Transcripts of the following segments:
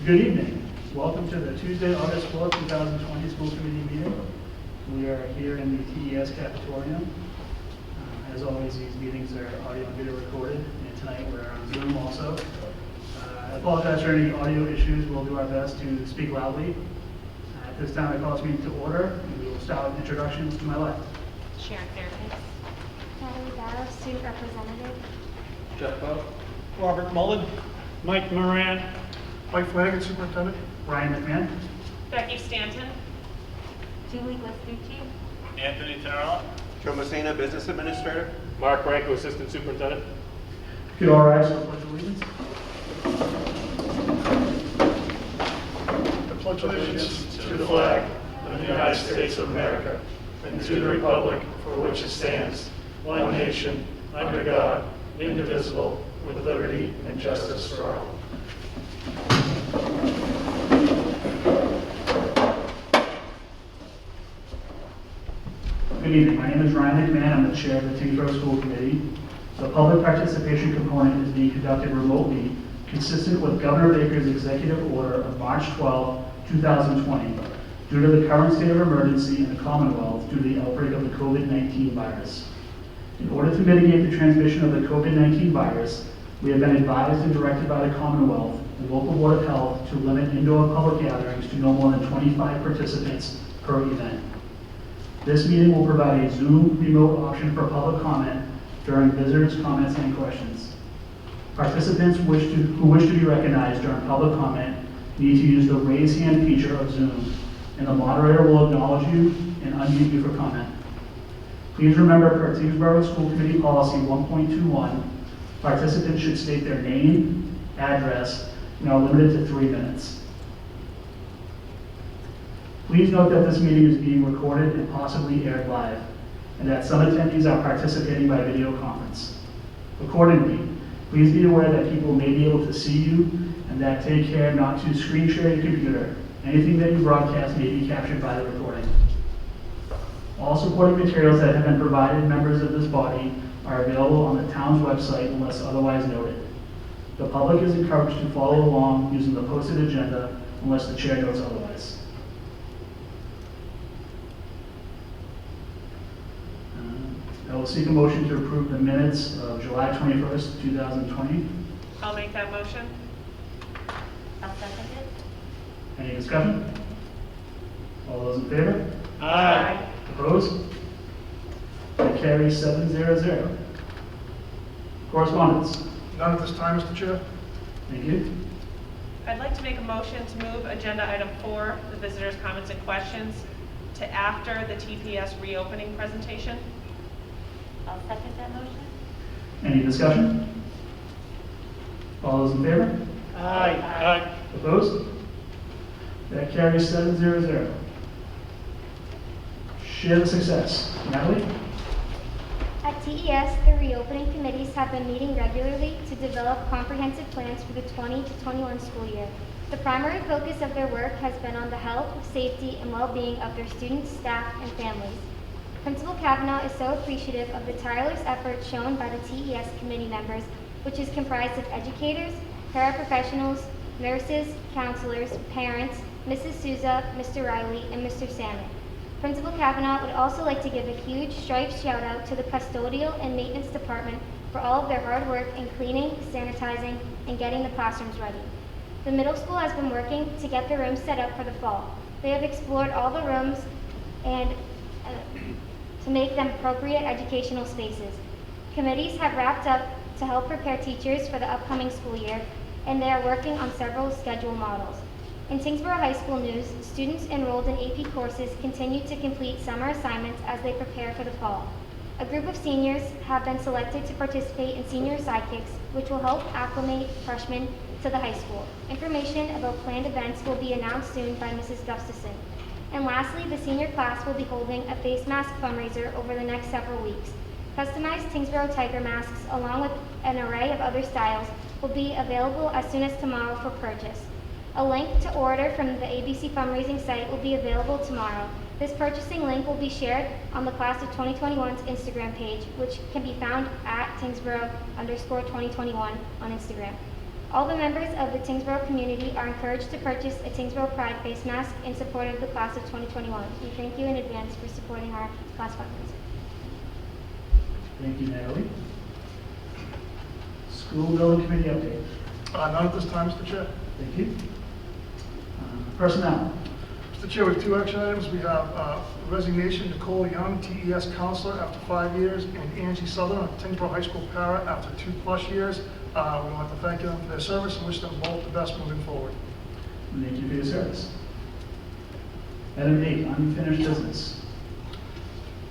Good evening. Welcome to the Tuesday, August 4th, 2020 School Committee meeting. We are here in the TES cafeteria. As always, these meetings are audio and video recorded, and tonight we're on Zoom also. I apologize for any audio issues. We'll do our best to speak loudly. At this time, I call this meeting to order, and we will start with introductions. To my left. Sharon Fairbanks. Natalie Barrow, Student Representative. Jeff Bowe. Robert Mullen. Mike Moran. Mike Flanagan, Superintendent. Ryan McMahon. Becky Stanton. Julie Guastucci. Anthony Tenarella. Joe Messina, Business Administrator. Mark Ranko, Assistant Superintendent. Could all rise for the Pledge of Allegiance? I pledge allegiance to the flag of the United States of America and to the republic for which it stands, one nation, under God, indivisible, with liberty and justice for all. Good evening. My name is Ryan McMahon. I'm the chair of the Tyngsborough School Committee. The public participation component is being conducted remotely, consistent with Governor Baker's executive order of March 12, 2020, due to the current state of emergency in the Commonwealth due to the outbreak of the COVID-19 virus. In order to mitigate the transmission of the COVID-19 virus, we have been advised and directed by the Commonwealth and local Board of Health to limit indoor public gatherings to no more than 25 participants per event. This meeting will provide a Zoom remote option for public comment during visitors' comments and questions. Participants who wish to be recognized during public comment need to use the raise hand feature of Zoom, and the moderator will acknowledge you and unmute you for comment. Please remember, per Tyngsborough School Committee Policy 1.21, participants should state their name, address, and are limited to 3 minutes. Please note that this meeting is being recorded and possibly aired live, and that some attendees are participating by video conference. Accordingly, please be aware that people may be able to see you, and that take care not to screen share your computer. Anything that you broadcast may be captured by the recording. All supporting materials that have been provided members of this body are available on the town's website unless otherwise noted. The public is encouraged to follow along using the posted agenda unless the chair notes otherwise. I will seek a motion to approve the minutes of July 21st, 2020. I'll make that motion. I'll second it. Any discussion? All those in favor? Aye. Opposed? That carries 7-0. Correspondence. None at this time, Mr. Chair. Thank you. I'd like to make a motion to move agenda item 4, the visitors' comments and questions, to after the TPS reopening presentation. I'll second that motion. Any discussion? All those in favor? Aye. Opposed? That carries 7-0. Share the success. Natalie? At TES, the reopening committees have been meeting regularly to develop comprehensive plans for the 20 to 21 school year. The primary focus of their work has been on the health, safety, and well-being of their students, staff, and families. Principal Kavanaugh is so appreciative of the tireless effort shown by the TES committee members, which is comprised of educators, paraprofessionals, nurses, counselors, parents, Mrs. Souza, Mr. Riley, and Mr. Salmon. Principal Kavanaugh would also like to give a huge striped shout out to the custodial and maintenance department for all of their hard work in cleaning, sanitizing, and getting the classrooms ready. The middle school has been working to get the rooms set up for the fall. They have explored all the rooms and to make them appropriate educational spaces. Committees have wrapped up to help prepare teachers for the upcoming school year, and they are working on several schedule models. In Tyngsborough High School news, students enrolled in AP courses continue to complete summer assignments as they prepare for the fall. A group of seniors have been selected to participate in senior sidekicks, which will help acclimate freshmen to the high school. Information about planned events will be announced soon by Mrs. Gustafson. And lastly, the senior class will be holding a face mask fundraiser over the next several weeks. Customized Tyngsborough tiger masks, along with an array of other styles, will be available as soon as tomorrow for purchase. A link to order from the ABC fundraising site will be available tomorrow. This purchasing link will be shared on the Class of 2021's Instagram page, which can be found at Tyngsborough_2021 on Instagram. All the members of the Tyngsborough community are encouraged to purchase a Tyngsborough Pride face mask in support of the class of 2021. We thank you in advance for supporting our class fundraiser. Thank you, Natalie. School building committee update. None at this time, Mr. Chair. Thank you. Personnel. Mr. Chair, with 2 action items, we have resignation, Nicole Young, TES counselor after 5 years, and Angie Southern on Tyngsborough High School para after 2+ years. We want to thank them for their service and wish them both the best moving forward. Thank you for your service. Item 8, unfinished business.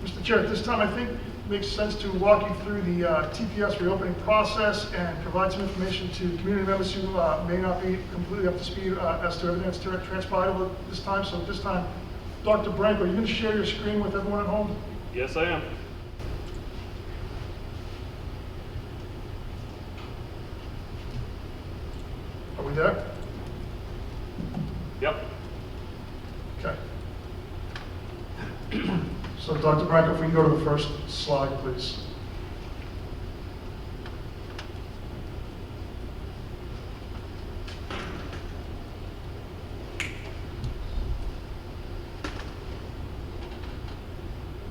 Mr. Chair, at this time, I think it makes sense to walk you through the TPS reopening process and provide some information to community members who may not be completely up to speed as to everything that's transpired over this time. So at this time, Dr. Branko, are you going to share your screen with everyone at home? Yes, I am. Are we there? Yep. Okay. So Dr. Branko, if we can go to the first slide, please.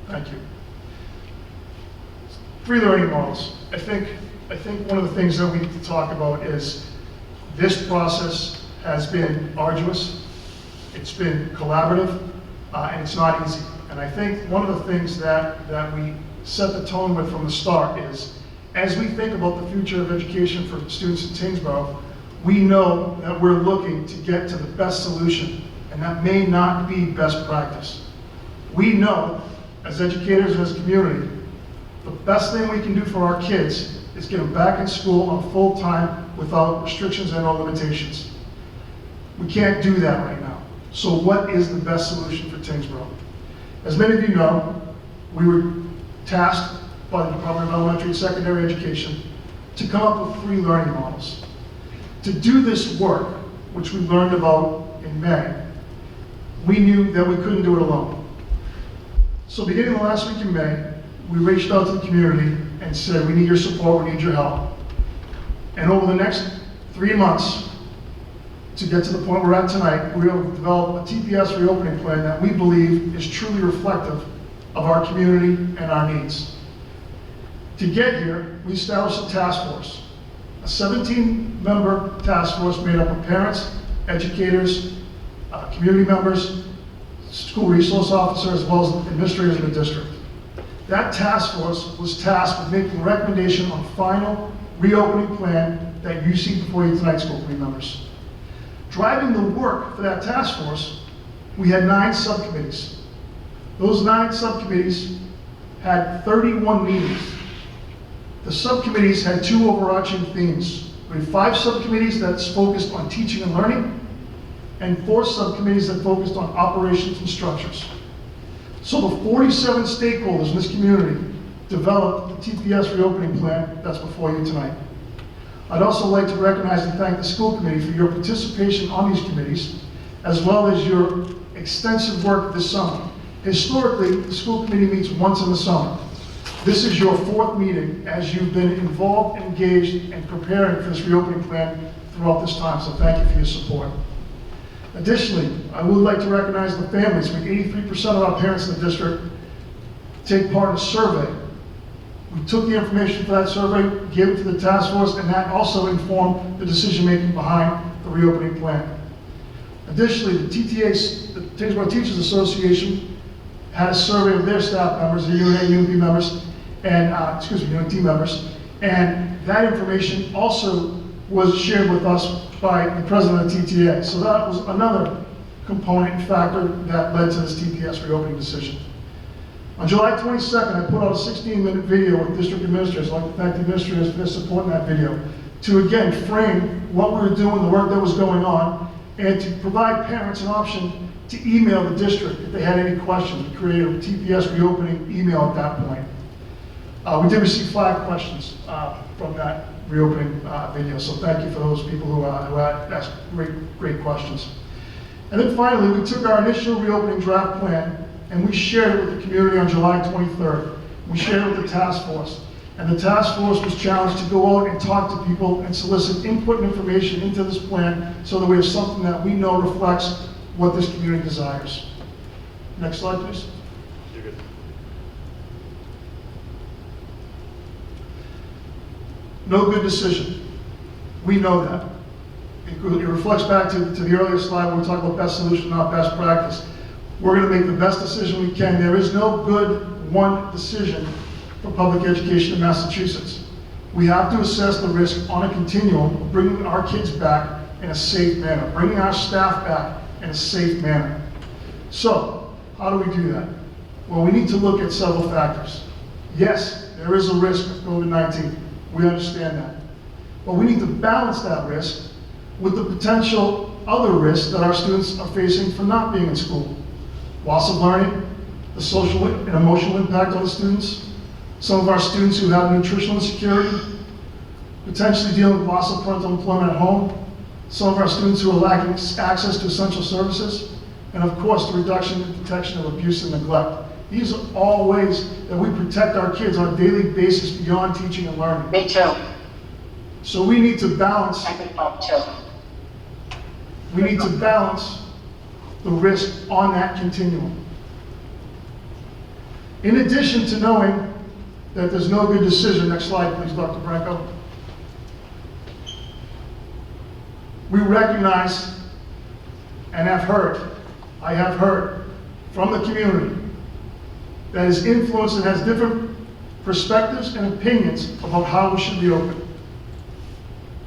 Thank you. 3 learning models. I think one of the things that we need to talk about is this process has been arduous, it's been collaborative, and it's not easy. And I think one of the things that we set the tone with from the start is, as we think about the future of education for students in Tyngsborough, we know that we're looking to get to the best solution, and that may not be best practice. We know, as educators and as a community, the best thing we can do for our kids is get them back in school on full time without restrictions and or limitations. We can't do that right now. So what is the best solution for Tyngsborough? As many of you know, we were tasked by the Department of Elementary and Secondary Education to come up with 3 learning models. To do this work, which we learned about in May, we knew that we couldn't do it alone. So beginning the last week in May, we reached out to the community and said, we need your support, we need your help. And over the next 3 months, to get to the point we're at tonight, we will develop a TPS reopening plan that we believe is truly reflective of our community and our needs. To get here, we established a task force, a 17-member task force made up of parents, educators, community members, school resource officers, as well as administrators in the district. That task force was tasked with making a recommendation on final reopening plan that you see before you tonight, school committee members. Driving the work for that task force, we had 9 subcommittees. Those 9 subcommittees had 31 meetings. The subcommittees had 2 overarching themes. We had 5 subcommittees that's focused on teaching and learning, and 4 subcommittees that focused on operations and structures. So the 47 stakeholders in this community developed the TPS reopening plan that's before you tonight. I'd also like to recognize and thank the school committee for your participation on these committees, as well as your extensive work this summer. Historically, the school committee meets once in the summer. This is your 4th meeting as you've been involved, engaged, and preparing for this reopening plan throughout this time, so thank you for your support. Additionally, I would like to recognize the families. We 83% of our parents in the district take part in a survey. We took the information for that survey, gave it to the task force, and that also informed the decision-making behind the reopening plan. Additionally, the TTA, the Tyngsborough Teachers Association, had a survey of their staff members, the UNA, UNP members, and, UNT members, and that information also was shared with us by the president of the TTA. So that was another component and factor that led to this TPS reopening decision. On July 22nd, I put out a 16-minute video with district administrators. I'd like to thank the administrators for their support in that video, to again frame what we were doing, the work that was going on, and to provide parents an option to email the district if they had any questions. We created a TPS reopening email at that point. We did receive 5 questions from that reopening video, so thank you for those people who asked great questions. And then finally, we took our initial reopening draft plan and we shared it with the community on July 23rd. We shared it with the task force. And the task force was challenged to go out and talk to people and solicit input and information into this plan so that we have something that we know reflects what this community desires. Next slide, please. You're good. No good decision. We know that. It reflects back to the earlier slide where we talk about best solution, not best practice. We're going to make the best decision we can. There is no good one decision for public education in Massachusetts. We have to assess the risk on a continuum of bringing our kids back in a safe manner, bringing our staff back in a safe manner. So, how do we do that? Well, we need to look at several factors. Yes, there is a risk of COVID-19. We understand that. But we need to balance that risk with the potential other risks that our students are facing for not being in school. Loss of learning, the social and emotional impact on the students, some of our students who have nutritional insecurity, potentially dealing with loss of parental employment at home, some of our students who are lacking access to essential services, and of course the reduction and detection of abuse and neglect. These are all ways that we protect our kids on a daily basis beyond teaching and learning. Me too. So we need to balance, I could help too. we need to balance the risk on that continuum. In addition to knowing that there's no good decision, next slide please, Dr. Branco. We recognize and I have heard from the community that is influenced and has different perspectives and opinions about how we should reopen.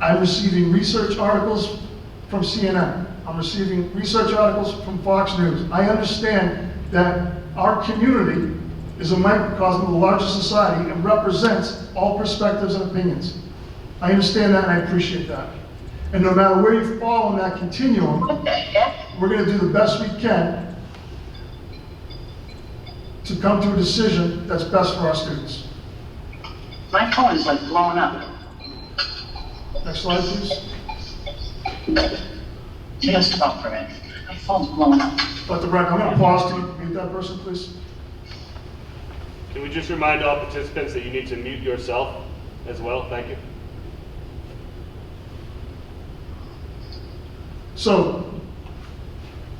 I'm receiving research articles from CNN. I'm receiving research articles from Fox News. I understand that our community is a microcosm of the larger society and represents all perspectives and opinions. I understand that and I appreciate that. And no matter where you fall on that continuum, What the heck? we're going to do the best we can to come to a decision that's best for our students. My phone is like blowing up. Next slide, please. Just stop for a minute. My phone's blowing up. Dr. Branco, I'm going to pause to mute that person, please. Can we just remind all participants that you need to mute yourself as well? Thank you. So,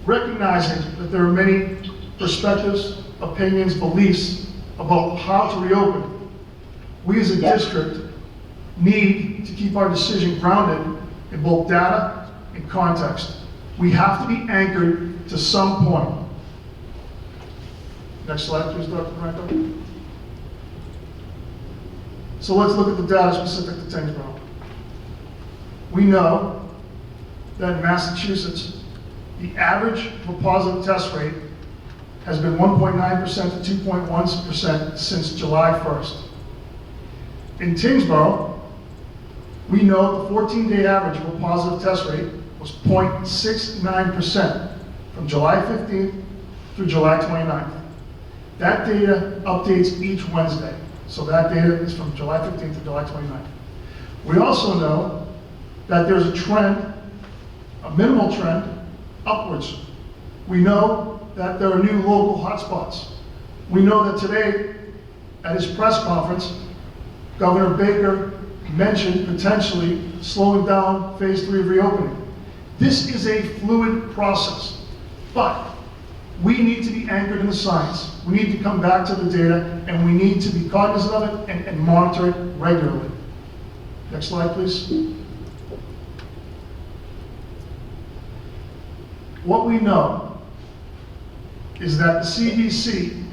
recognizing that there are many perspectives, opinions, beliefs about how to reopen, we as a district need to keep our decision grounded in both data and context. We have to be anchored to some point. Next slide, please, Dr. Branco. So let's look at the data specific to Tyngsborough. We know that in Massachusetts, the average for positive test rate has been 1.9% to 2.1% since July 1st. In Tyngsborough, we know the 14-day average for positive test rate was 0.69% from July 15th through July 29th. That data updates each Wednesday. So that data is from July 15th to July 29th. We also know that there's a trend, a minimal trend, upwards. We know that there are new local hotspots. We know that today, at his press conference, Governor Baker mentioned potentially slowing down phase 3 of reopening. This is a fluid process, but we need to be anchored in the science. We need to come back to the data, and we need to be cognizant of it and monitor it regularly. Next slide, please. What we know is that the CDC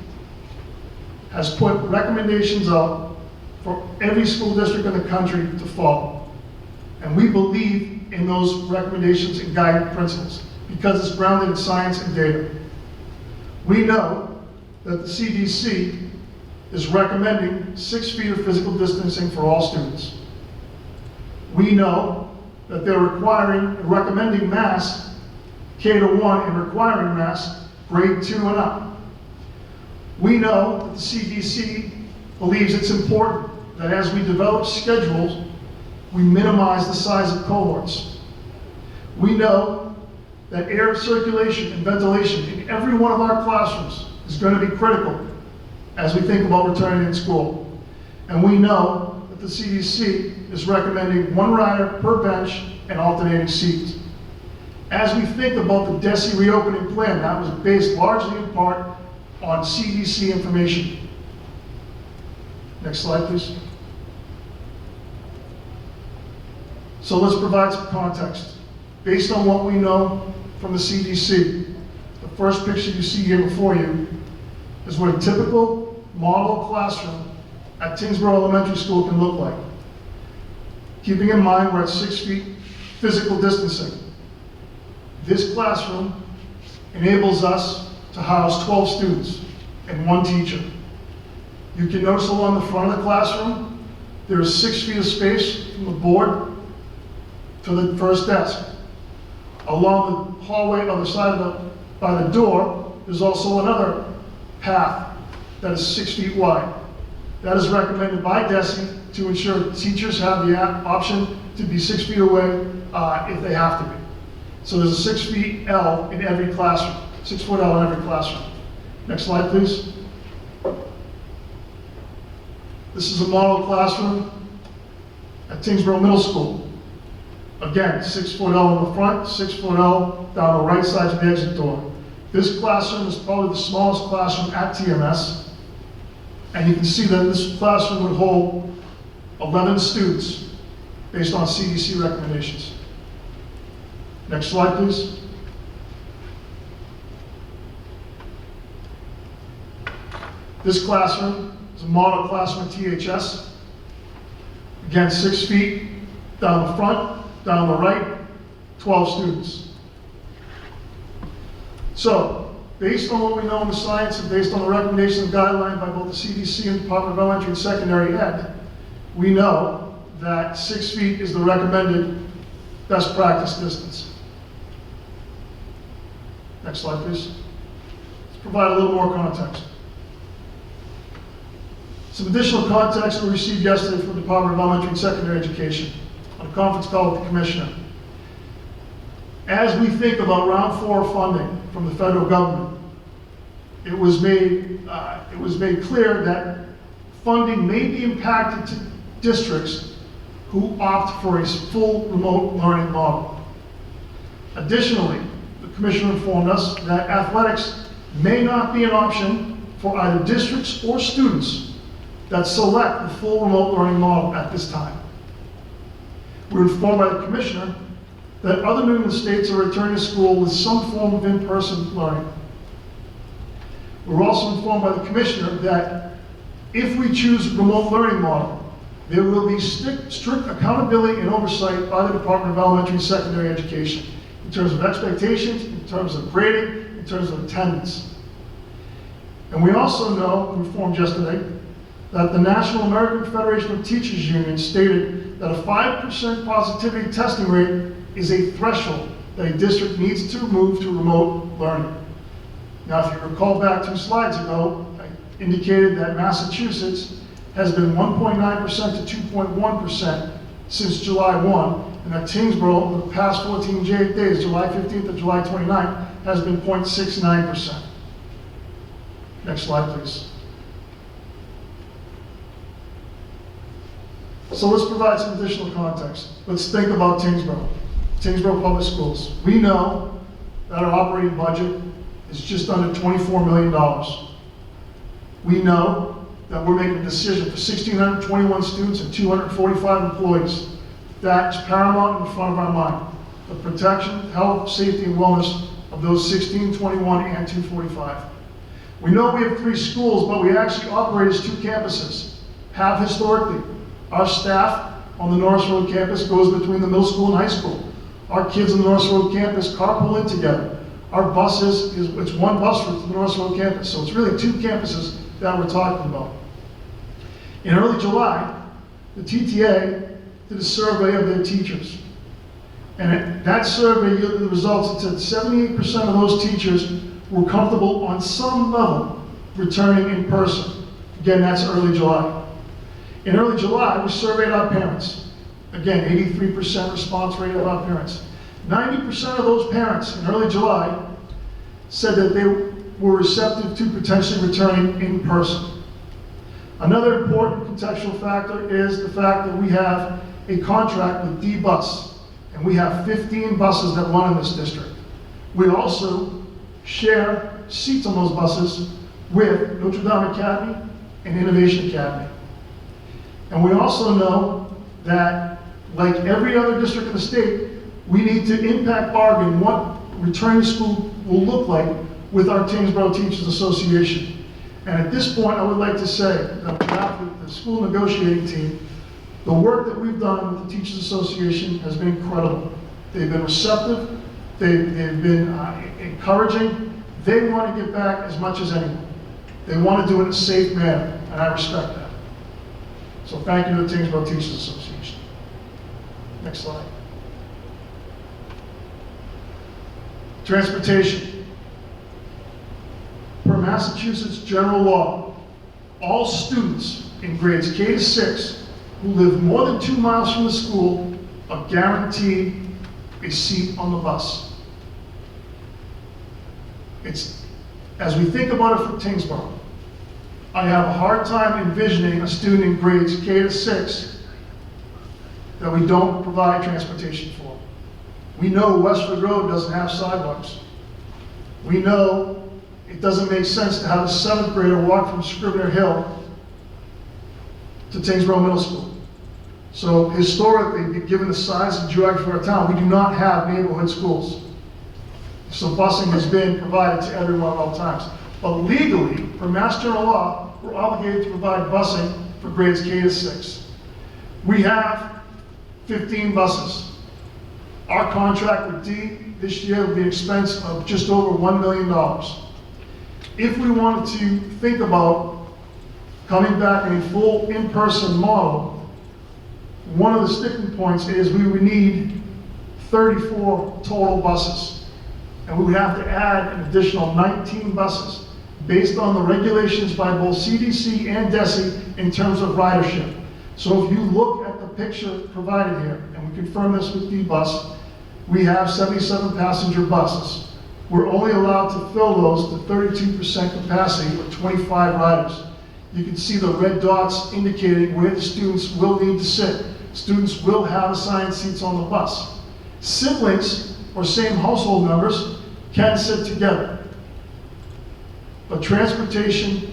has put recommendations out for every school district in the country to follow. And we believe in those recommendations and guiding principles because it's grounded in science and data. We know that the CDC is recommending 6 feet of physical distancing for all students. We know that they're recommending masks K-1 and requiring masks grade 2 and up. We know that the CDC believes it's important that as we develop schedules, we minimize the size of cohorts. We know that air circulation and ventilation in every one of our classrooms is going to be critical as we think about returning to school. And we know that the CDC is recommending 1 rider per bench and alternating seats. As we think about the DESI reopening plan, that was based largely in part on CDC information. Next slide, please. So let's provide some context. Based on what we know from the CDC, the first picture you see here before you is what a typical model classroom at Tyngsborough Elementary School can look like. Keeping in mind we're at 6 feet physical distancing. This classroom enables us to house 12 students and 1 teacher. You can notice along the front of the classroom, there is 6 feet of space from the board to the first desk. Along the hallway on the side by the door, there's also another path that is 6 feet wide. That is recommended by DESI to ensure teachers have the option to be 6 feet away if they have to be. So there's a 6 feet L in every classroom, 6 foot L in every classroom. Next slide, please. This is a model classroom at Tyngsborough Middle School. Again, 6 foot L in the front, 6 foot L down the right side of the exit door. This classroom is probably the smallest classroom at TMS. And you can see that this classroom would hold 11 students based on CDC recommendations. Next slide, please. This classroom is a model classroom at THS. Again, 6 feet down the front, down the right, 12 students. So, based on what we know in the science and based on the recommendations and guidelines by both the CDC and Department of Elementary and Secondary Ed, we know that 6 feet is the recommended best practice distance. Next slide, please. Let's provide a little more context. Some additional context we received yesterday from the Department of Elementary and Secondary Education on a conference call with the Commissioner. As we think about round 4 funding from the federal government, it was made clear that funding may be impacted to districts who opt for a full remote learning model. Additionally, the Commissioner informed us that athletics may not be an option for either districts or students that select the full remote learning model at this time. We were informed by the Commissioner that other New England states are returning to school with some form of in-person learning. We were also informed by the Commissioner that if we choose a remote learning model, there will be strict accountability and oversight by the Department of Elementary and Secondary Education in terms of expectations, in terms of grading, in terms of attendance. And we also know, we were informed yesterday, that the National American Federation of Teachers Union stated that a 5% positivity testing rate is a threshold that a district needs to move to remote learning. Now, if you recall back 2 slides ago, I indicated that Massachusetts has been 1.9% to 2.1% since July 1, and that Tyngsborough, in the past 14 days, July 15th to July 29th, has been 0.69%. Next slide, please. So let's provide some additional context. Let's think about Tyngsborough. Tyngsborough Public Schools. We know that our operating budget is just under $24 million. We know that we're making a decision for 1,621 students and 245 employees. That's paramount in the front of our mind. The protection, health, safety, and wellness of those 1,621 and 245. We know we have 3 schools, but we actually operate as 2 campuses, have historically. Our staff on the Norris Road campus goes between the middle school and high school. Our kids on the Norris Road campus carpool in together. Our buses, it's 1 bus route to the Norris Road campus, so it's really 2 campuses that we're talking about. In early July, the TTA did a survey of their teachers. And that survey yielded the results that said 78% of those teachers were comfortable on some level returning in person. Again, that's early July. In early July, we surveyed our parents. Again, 83% response rate of our parents. 90% of those parents in early July said that they were receptive to potentially returning in person. Another important contextual factor is the fact that we have a contract with D-Bus, and we have 15 buses that run in this district. We also share seats on those buses with Notre Dame Academy and Innovation Academy. And we also know that, like every other district in the state, we need to impact bargain what returning to school will look like with our Tyngsborough Teachers Association. And at this point, I would like to say that on behalf of the school negotiating team, the work that we've done with the Teachers Association has been incredible. They've been receptive, they've been encouraging. They want to get back as much as anyone. They want to do it in a safe manner, and I respect that. So thank you to the Tyngsborough Teachers Association. Next slide. Transportation. Per Massachusetts general law, all students in grades K to 6 who live more than 2 miles from the school are guaranteed a seat on the bus. As we think about it for Tyngsborough, I have a hard time envisioning a student in grades K to 6 that we don't provide transportation for. We know Westford Road doesn't have sidewalks. We know it doesn't make sense to have a 7th grader walk from Scribner Hill to Tyngsborough Middle School. So historically, given the size and geography of our town, we do not have neighborhood schools. So busing has been provided to everyone at all times. But legally, per Mass General law, we're obligated to provide busing for grades K to 6. We have 15 buses. Our contract with D this year will be an expense of just over $1 million. If we wanted to think about coming back in a full in-person model, one of the sticking points is we would need 34 total buses. And we would have to add an additional 19 buses based on the regulations by both CDC and DESI in terms of ridership. So if you look at the picture provided here, and we confirm this with D-Bus, we have 77 passenger buses. We're only allowed to fill those to 32% capacity with 25 riders. You can see the red dots indicating where the students will need to sit. Students will have assigned seats on the bus. Siblings or same household members can sit together. But transportation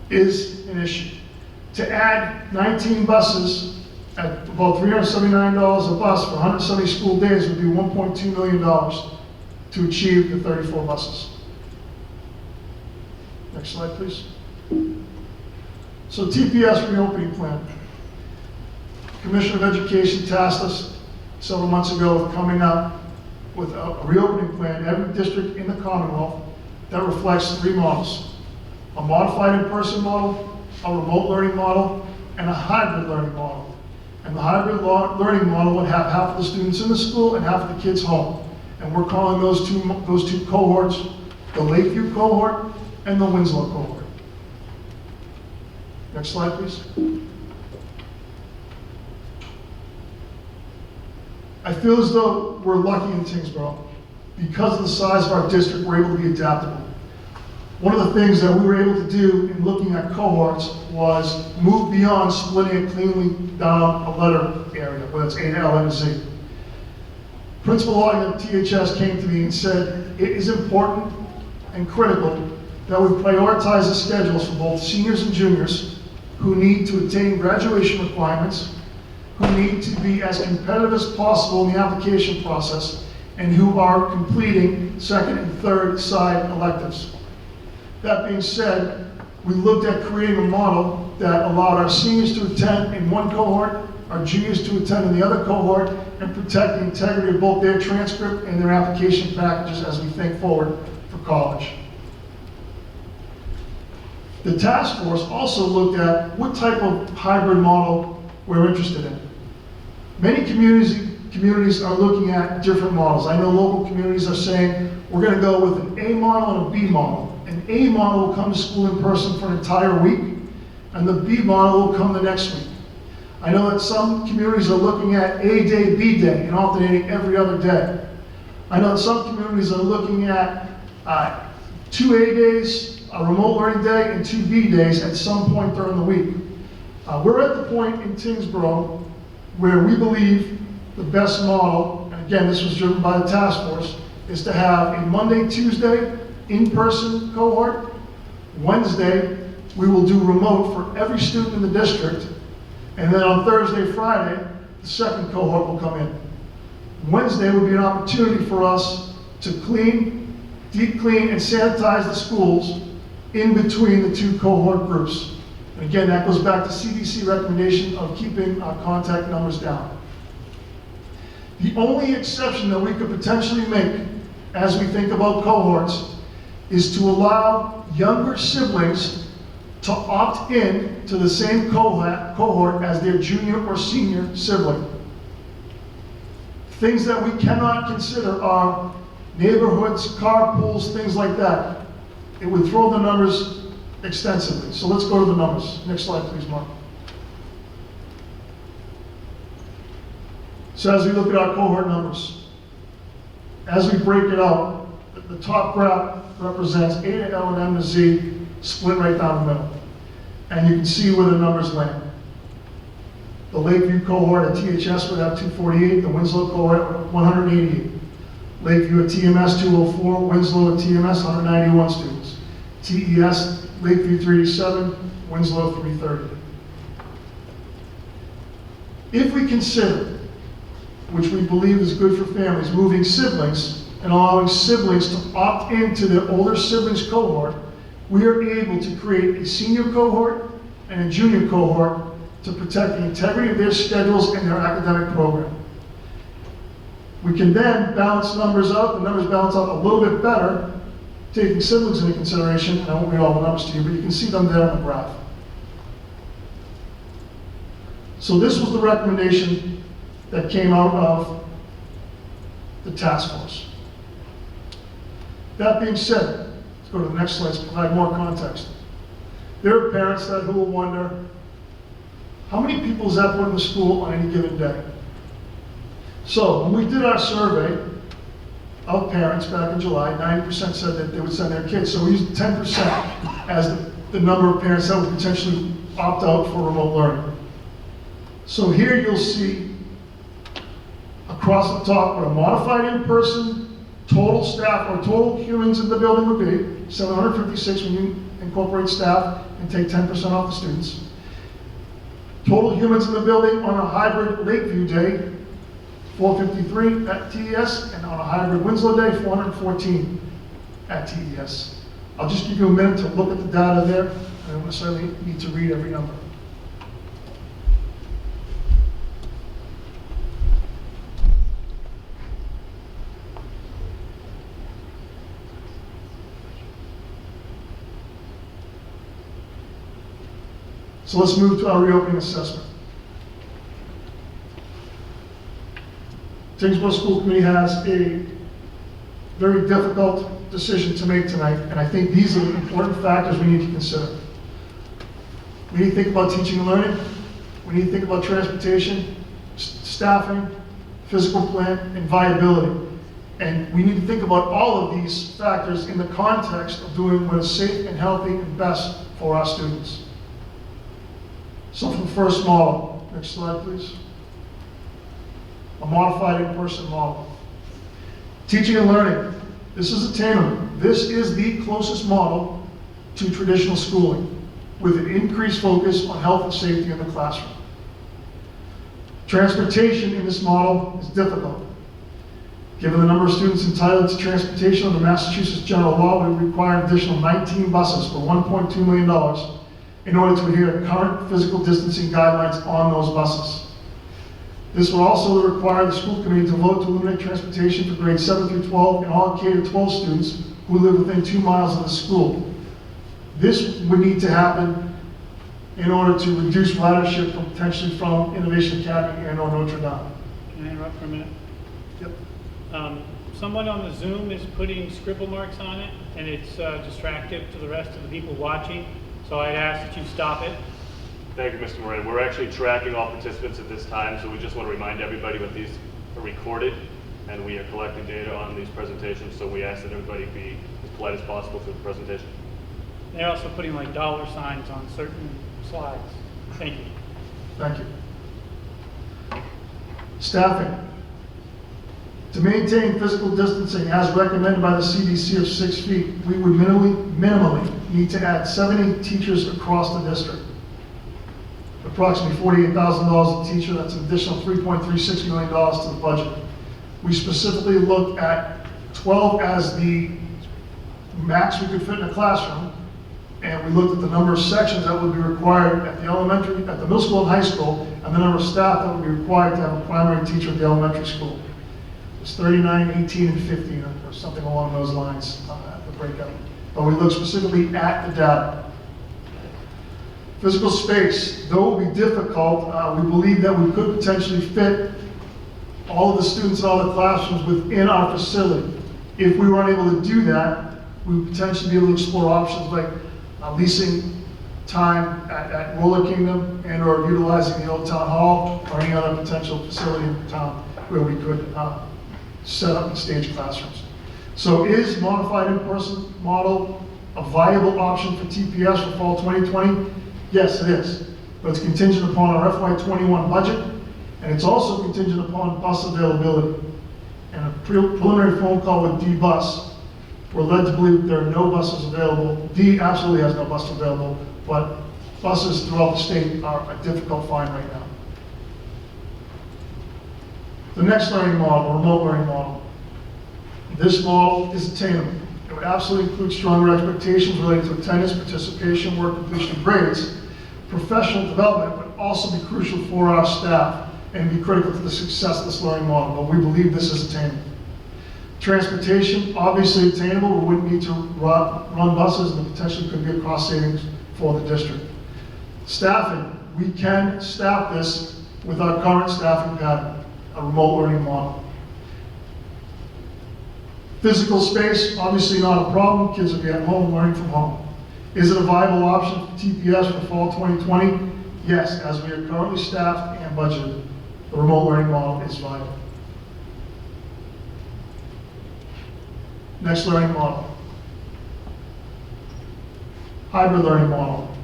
is an issue. To add 19 buses at about $379 a bus for 170 school days would be $1.2 million to achieve the 34 buses. Next slide, please. So TPS reopening plan. Commissioner of Education tasked us several months ago with coming up with a reopening plan in every district in the Commonwealth that reflects 3 models: a modified in-person model, a remote learning model, and a hybrid learning model. And the hybrid learning model would have half of the students in the school and half of the kids home. And we're calling those two cohorts the Lakeview cohort and the Winslow cohort. Next slide, please. I feel as though we're lucky in Tyngsborough. Because of the size of our district, we're able to be adaptable. One of the things that we were able to do in looking at cohorts was move beyond splitting it cleanly down a letter area, whether it's A to L and Z. Principal Lawyer at THS came to me and said, it is important and critical that we prioritize the schedules for both seniors and juniors who need to attain graduation requirements, who need to be as competitive as possible in the application process, and who are completing second and third side electives. That being said, we looked at creating a model that allowed our seniors to attend in one cohort, our juniors to attend in the other cohort, and protect the integrity of both their transcript and their application packages as we think forward for college. The task force also looked at what type of hybrid model we're interested in. Many communities are looking at different models. I know local communities are saying, we're going to go with an A model and a B model. An A model will come to school in person for an entire week, and the B model will come the next week. I know that some communities are looking at A day, B day, and alternating every other day. I know that some communities are looking at 2 A days, a remote learning day and 2 B days at some point during the week. We're at the point in Tyngsborough where we believe the best model, and again, this was driven by the task force, is to have a Monday, Tuesday in-person cohort. Wednesday, we will do remote for every student in the district. And then on Thursday, Friday, the second cohort will come in. Wednesday would be an opportunity for us to clean, deep clean, and sanitize the schools in between the 2 cohort groups. And again, that goes back to CDC recommendation of keeping our contact numbers down. The only exception that we could potentially make as we think about cohorts is to allow younger siblings to opt in to the same cohort as their junior or senior sibling. Things that we cannot consider are neighborhoods, carpools, things like that. It would throw the numbers extensively. So let's go to the numbers. Next slide, please, Mark. So as we look at our cohort numbers, as we break it out, the top graph represents A to L and M to Z, split right down the middle. And you can see where the numbers land. The Lakeview cohort at THS would have 248, the Winslow cohort 188. Lakeview at TMS 204, Winslow at TMS 191 students. TES, Lakeview 387, Winslow 330. If we consider, which we believe is good for families, moving siblings and allowing siblings to opt into their older siblings cohort, we are able to create a senior cohort and a junior cohort to protect the integrity of their schedules and their academic program. We can then balance numbers out. The numbers balance out a little bit better, taking siblings into consideration, and I won't read all the numbers to you, but you can see them there on the graph. So this was the recommendation that came out of the task force. That being said, let's go to the next slide to provide more context. There are parents who will wonder, how many people is that put in the school on any given day? So when we did our survey of parents back in July, 90% said that they would send their kids. So we used 10% as the number of parents that would potentially opt out for remote learning. So here you'll see across the top what a modified in-person total staff or total humans in the building would be, 756 when you incorporate staff and take 10% off the students. Total humans in the building on a hybrid Lakeview day, 453 at TES, and on a hybrid Winslow day, 414 at TES. I'll just give you a minute to look at the data there. I don't necessarily need to read every number. So let's move to our reopening assessment. Tyngsborough School Committee has a very difficult decision to make tonight, and I think these are the important factors we need to consider. We need to think about teaching and learning. We need to think about transportation, staffing, physical plan, and viability. And we need to think about all of these factors in the context of doing what is safe and healthy and best for our students. So for the first model, next slide please. A modified in-person model. Teaching and learning, this is attainable. This is the closest model to traditional schooling with an increased focus on health and safety in the classroom. Transportation in this model is difficult. Given the number of students entitled to transportation under Massachusetts general law, we require an additional 19 buses for $1.2 million in order to adhere to current physical distancing guidelines on those buses. This will also require the school committee to vote to eliminate transportation for grades 7 through 12 and all K-12 students who live within 2 miles of the school. This would need to happen in order to reduce ridership from potentially from Innovation Academy and or Notre Dame. Can I interrupt for a minute? Yep. Someone on the Zoom is putting scribble marks on it, and it's distractive to the rest of the people watching, so I'd ask that you stop it. Thank you, Mr. Moran. We're actually tracking all participants at this time, so we just want to remind everybody that these are recorded and we are collecting data on these presentations, so we ask that everybody be as polite as possible through the presentation. They're also putting like dollar signs on certain slides. Thank you. Thank you. Staffing. To maintain physical distancing as recommended by the CDC of 6 feet, we would minimally need to add 70 teachers across the district. Approximately $48,000 a teacher, that's an additional $3.36 million to the budget. We specifically looked at 12 as the max we could fit in a classroom, and we looked at the number of sections that would be required at the elementary, at the middle school and high school, and the number of staff that would be required to have a primary teacher at the elementary school. It's 39, 18, and 15, or something along those lines at the breakout. But we looked specifically at the data. Physical space, though it would be difficult, we believe that we could potentially fit all of the students in all the classrooms within our facility. If we weren't able to do that, we would potentially be able to explore options like leasing time at Roller Kingdom and or utilizing the old town hall or any other potential facility in town where we could set up and stage classrooms. So is modified in-person model a viable option for TPS for fall 2020? Yes, it is, but it's contingent upon our FY21 budget, and it's also contingent upon bus availability. And a preliminary phone call with D-Bus, we're led to believe that there are no buses available. D absolutely has no buses available, but buses throughout the state are a difficult find right now. The next learning model, remote learning model. This model is attainable. It would absolutely include stronger expectations related to attendance, participation, work completion, and grades. Professional development would also be crucial for our staff and be critical to the success of this learning model, but we believe this is attainable. Transportation, obviously attainable. We wouldn't need to run buses, and potentially could be a cost savings for the district. Staffing, we can staff this with our current staffing pattern, a remote learning model. Physical space, obviously not a problem. Kids will be at home learning from home. Is it a viable option for TPS for fall 2020? Yes, as we are currently staffed and budgeted, the remote learning model is viable. Next learning model. Hybrid learning model.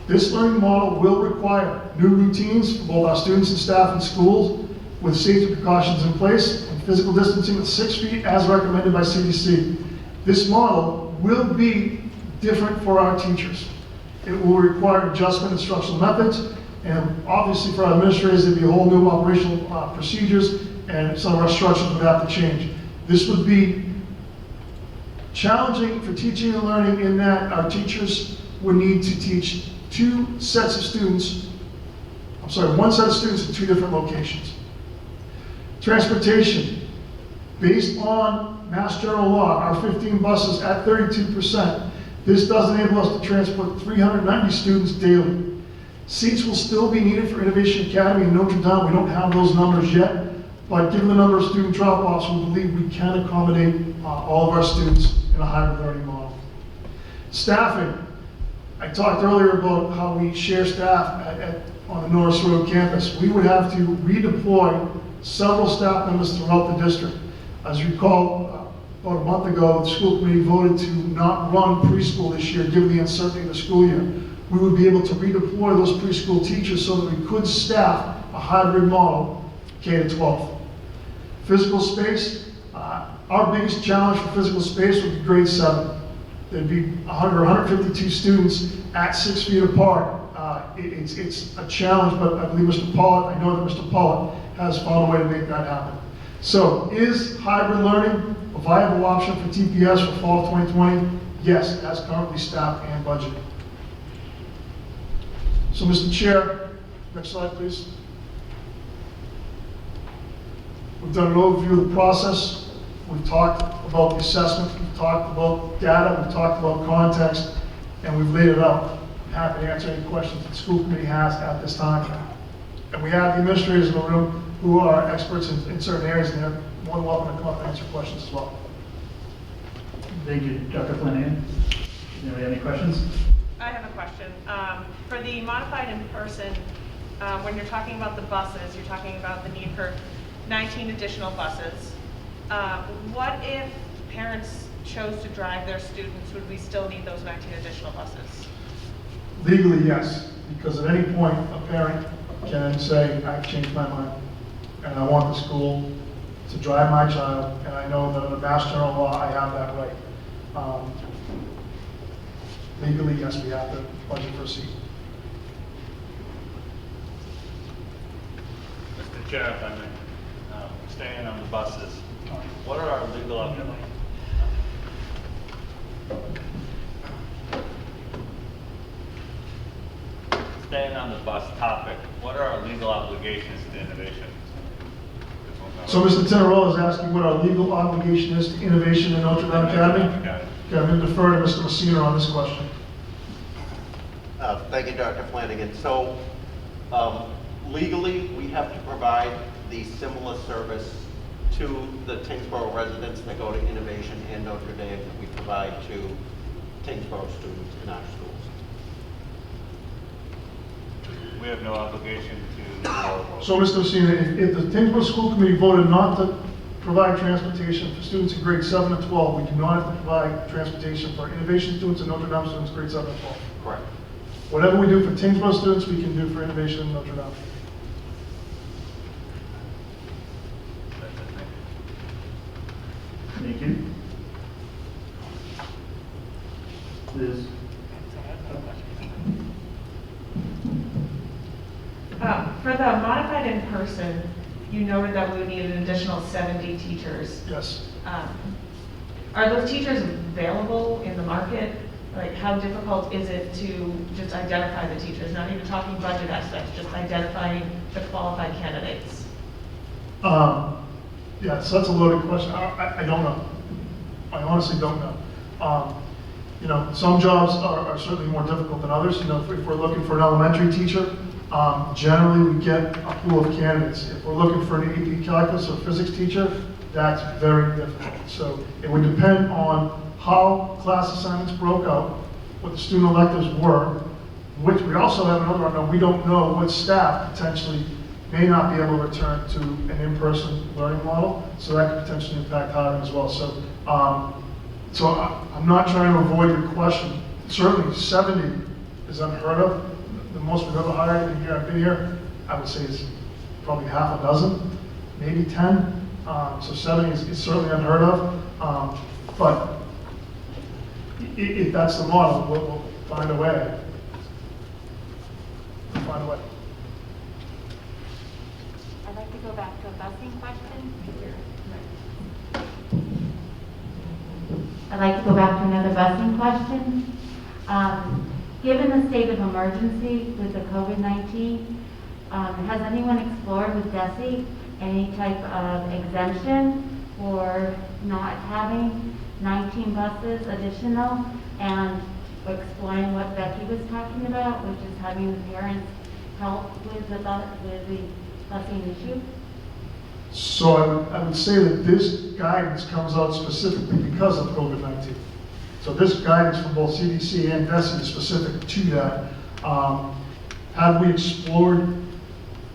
This learning model will require new routines for both our students and staff in schools with safety precautions in place and physical distancing at 6 feet as recommended by CDC. This model will be different for our teachers. It will require adjustment instructional methods, and obviously for our administrators, there'd be a whole new operational procedures, and some of our structures would have to change. This would be challenging for teaching and learning in that our teachers would need to teach one set of students in 2 different locations. Transportation, based on Mass General Law, our 15 buses at 32%, this does enable us to transport 390 students daily. Seats will still be needed for Innovation Academy and Notre Dame. We don't have those numbers yet, but given the number of student drop-offs, we believe we can accommodate all of our students in a hybrid learning model. Staffing, I talked earlier about how we share staff on the Norris Road campus. We would have to redeploy several staff members throughout the district. As you recall, about a month ago, the school committee voted to not run preschool this year, given the uncertainty of the school year. We would be able to redeploy those preschool teachers so that we could staff a hybrid model, K-12. Physical space, our biggest challenge for physical space would be grade 7. There'd be 100 or 152 students at 6 feet apart. It's a challenge, but I believe Mr. Pollitt, I know that Mr. Pollitt has found a way to make that happen. So is hybrid learning a viable option for TPS for fall 2020? Yes, as currently staffed and budgeted. So Mr. Chair, next slide please. We've done an overview of the process. We've talked about the assessment, we've talked about data, we've talked about context, and we've laid it out. I'm happy to answer any questions the school committee has at this time. And we have the administrators in the room who are experts in certain areas, and they're more than welcome to come up and answer questions as well. Thank you. Dr. Flanagan, anybody have any questions? I have a question. For the modified in-person, when you're talking about the buses, you're talking about the need for 19 additional buses. What if parents chose to drive their students, would we still need those 19 additional buses? Legally, yes, because at any point, a parent can say, I've changed my mind, and I want the school to drive my child, and I know that under Mass General law, I have that right. Legally, yes, we have to budget for a seat. Mr. Chair, if I may, staying on the buses, what are our legal obligations? Staying on the bus topic, what are our legal obligations to innovation? So Mr. Tenerola is asking what our legal obligation is to innovation in Notre Dame Academy? Got it. Okay, I'm going to defer to Mr. Messina on this question. Thank you, Dr. Flanagan. So legally, we have to provide the similar service to the Tyngsborough residents that go to innovation and Notre Dame that we provide to Tyngsborough students in our schools. We have no obligation to. So Mr. Messina, if the Tyngsborough School Committee voted not to provide transportation for students in grades 7 and 12, we do not have to provide transportation for innovation students and Notre Dame students grades 7 and 12. Correct. Whatever we do for Tyngsborough students, we can do for innovation in Notre Dame. Thank you. Liz? For the modified in-person, you noted that we would need an additional 70 teachers. Yes. Are those teachers available in the market? Like, how difficult is it to just identify the teachers? Not even talking budget aspects, just identifying the qualified candidates. Yeah, so that's a loaded question. I don't know. I honestly don't know. You know, some jobs are certainly more difficult than others. You know, if we're looking for an elementary teacher, generally we get a pool of candidates. If we're looking for an AP calculus or physics teacher, that's very difficult. So it would depend on how class assignments broke out, what the student electives were, which we also have another unknown. We don't know what staff potentially may not be able to return to an in-person learning model, so that could potentially impact hiring as well. So, I'm not trying to avoid your question. Certainly 70 is unheard of. The most we've ever hired in the year I've been here, I would say is probably half a dozen, maybe 10. So 70 is certainly unheard of. But if that's the model, we'll find a way. We'll find a way. I'd like to go back to a busing question. I'd like to go back to another busing question. Given the state of emergency with the COVID-19, has anyone explored with DESE any type of exemption for not having 19 buses additional, and exploring what Becky was talking about, which is having the parents help with the busing issue? So I would say that this guidance comes out specifically because of COVID-19. So this guidance from both CDC and DESE is specific to that. Have we explored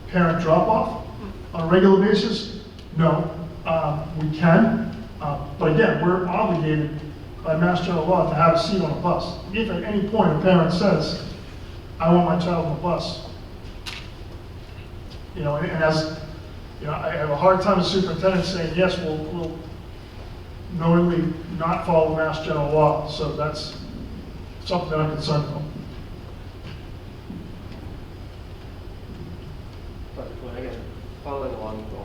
parent drop-off on a regular basis? No. We can, but again, we're obligated by Mass General law to have a seat on a bus. If at any point a parent says, I want my child on the bus, you know, and as, you know, I have a hard time as superintendent saying, yes, we'll knowingly not follow Mass General law. So that's something that I'm concerned about. Dr. Flanagan, following along with Dr.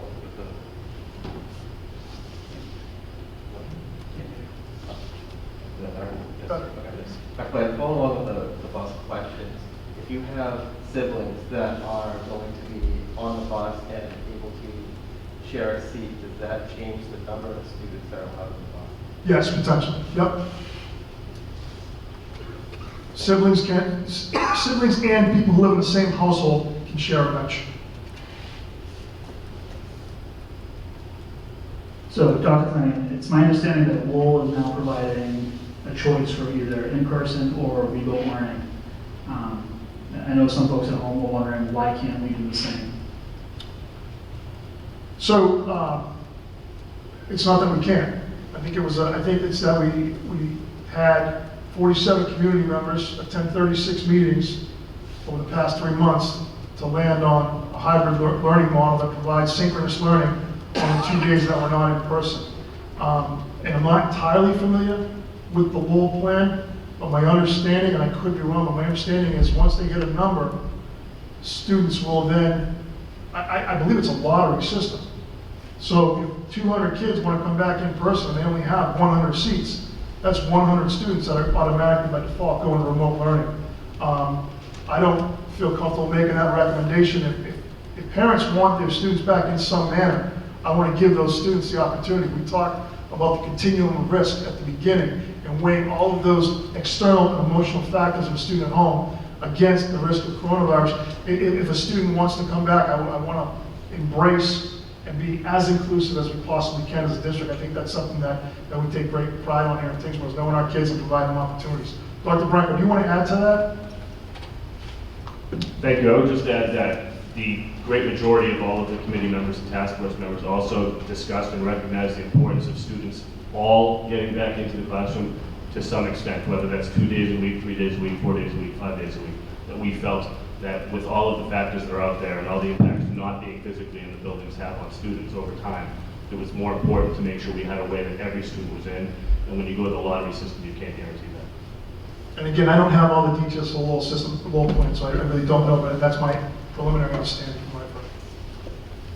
following along with the bus questions, if you have siblings that are going to be on the bus and able to share a seat, does that change the number of students that are allowed on the bus? Yes, potentially. Yep. Siblings and people who live in the same household can share a bench. So, Dr. Flanagan, it's my understanding that Lowell is now providing a choice for either in-person or remote learning. I know some folks at home are wondering, why can't we do the same? So, it's not that we can't. think it was, I think it's that we had 47 community members attend 36 meetings over the past 3 months to land on a hybrid learning model that provides synchronous learning on the 2 days that we're not in person. And I'm not entirely familiar with the Lowell plan, but my understanding, and I could be wrong, but my understanding is once they get a number, students will then, I believe it's a lottery system. So if 200 kids want to come back in person and they only have 100 seats, that's 100 students that are automatically by default going to remote learning. I don't feel comfortable making that recommendation. If parents want their students back in some manner, I want to give those students the opportunity. We talked about the continuum of risk at the beginning and weighing all of those external and emotional factors of a student at home against the risk of coronavirus. If a student wants to come back, I want to embrace and be as inclusive as we possibly can as a district. I think that's something that we take great pride on here in Tyngsborough, is knowing our kids and providing them opportunities. Dr. Branco, do you want to add to that? Thank you. I would just add that the great majority of all of the committee members and task force members also discussed and recognized the importance of students all getting back into the classroom to some extent, whether that's 2 days a week, 3 days a week, 4 days a week, 5 days a week. That we felt that with all of the factors that are out there and all the impacts not being physically in the buildings have on students over time, it was more important to make sure we had a way that every student was in. And when you go to the lottery system, you can't guarantee that. And again, I don't have all the details for the Lowell system, the Lowell plan, so I really don't know, but that's my preliminary understanding from what I've heard.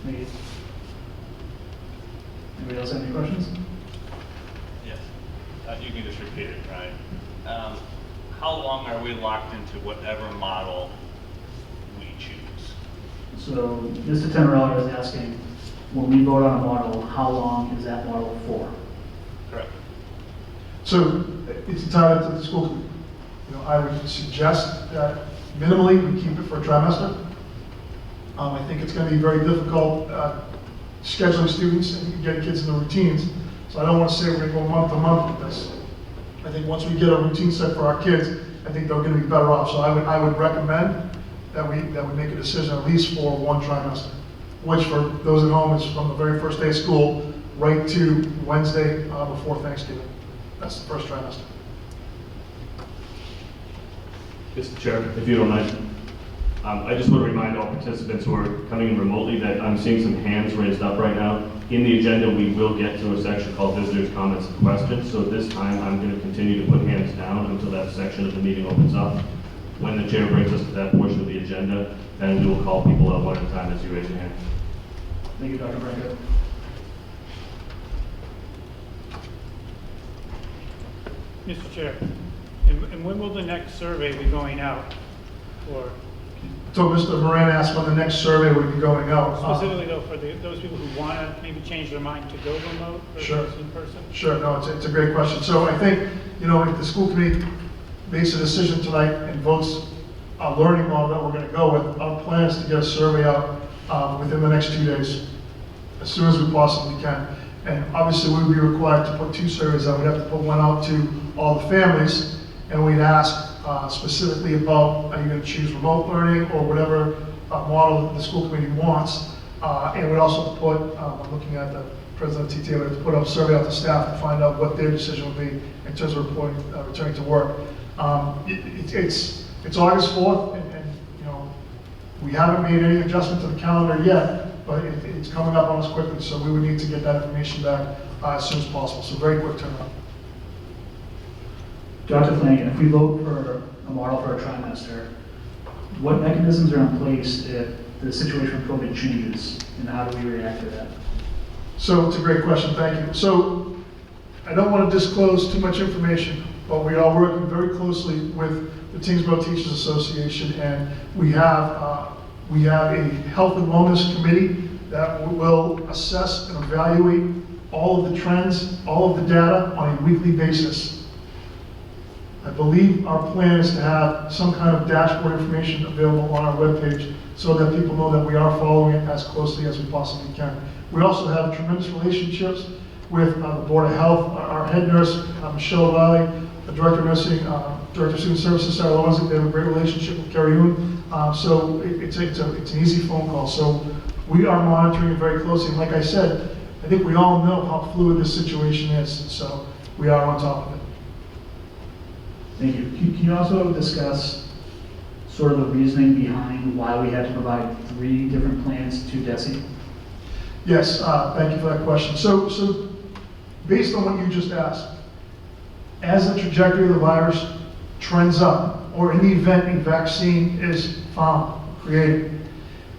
Thank you. Anybody else have any questions? Yes. You can just repeat it, right? How long are we locked into whatever model we choose? So Mr. Tenorelli was asking, when we vote on a model, how long is that model for? Correct. So it's entirely up to the school committee. I would suggest that minimally we keep it for a trimester. I think it's going to be very difficult scheduling students and getting kids into routines. So I don't want to say we're going to go month to month with this. I think once we get a routine set for our kids, I think they're going to be better off. So I would recommend that we make a decision at least for 1 trimester, which for those at home is from the very first day of school right to Wednesday before Thanksgiving. That's the first trimester. Mr. Chair, if you don't mind, I just want to remind all participants who are coming in remotely that I'm seeing some hands raised up right now. In the agenda, we will get to a section called visitors, comments, and questions. So at this time, I'm going to continue to put hands down until that section of the meeting opens up. When the chair brings us to that portion of the agenda, then we will call people out one at a time as you raise your hand. Thank you, Dr. Branco. Mr. Chair, and when will the next survey be going out? Or So Mr. Moran asked when the next survey would be going out. specifically though for those people who want to maybe change their mind to go remote Sure. versus in person? Sure, no, it's a great question. So I think, if the school committee makes a decision tonight and votes a learning model that we're going to go with, our plan is to get a survey out within the next 2 days, as soon as we possibly can. And obviously, we would be required to put 2 surveys out. We'd have to put one out to all the families, and we'd ask specifically about, are you going to choose remote learning or whatever model the school committee wants. And we'd also put, I'm looking at the president of TTA, we have to put up a survey out to staff to find out what their decision would be in terms of returning to work. It's August 4th, and we haven't made any adjustment to the calendar yet, but it's coming up on us quickly, so we would need to get that information back as soon as possible. So very quick turnaround. Dr. Flanagan, if we vote for a model for a trimester, what mechanisms are in place if the situation with COVID changes, and how do we react to that? So it's a great question, thank you. So I don't want to disclose too much information, but we are working very closely with the Tyngsborough Teachers Association, and we have a health and wellness committee that will assess and evaluate all of the trends, all of the data on a weekly basis. I believe our plan is to have some kind of dashboard information available on our webpage so that people know that we are following it as closely as we possibly can. We also have tremendous relationships with the Board of Health, our head nurse, Michelle Riley, the Director of Nursing, Director of Student Services, Sarah Lowenzik. They have a great relationship with Carrie Hoon. So it's an easy phone call. So we are monitoring it very closely. And like I said, I think we all know how fluid this situation is, so we are on top of it. Thank you. Can you also discuss sort of the reasoning behind why we had to provide 3 different plans to DESE? Yes, thank you for that question. So based on what you just asked, as the trajectory of the virus trends up, or in the event a vaccine is found, created,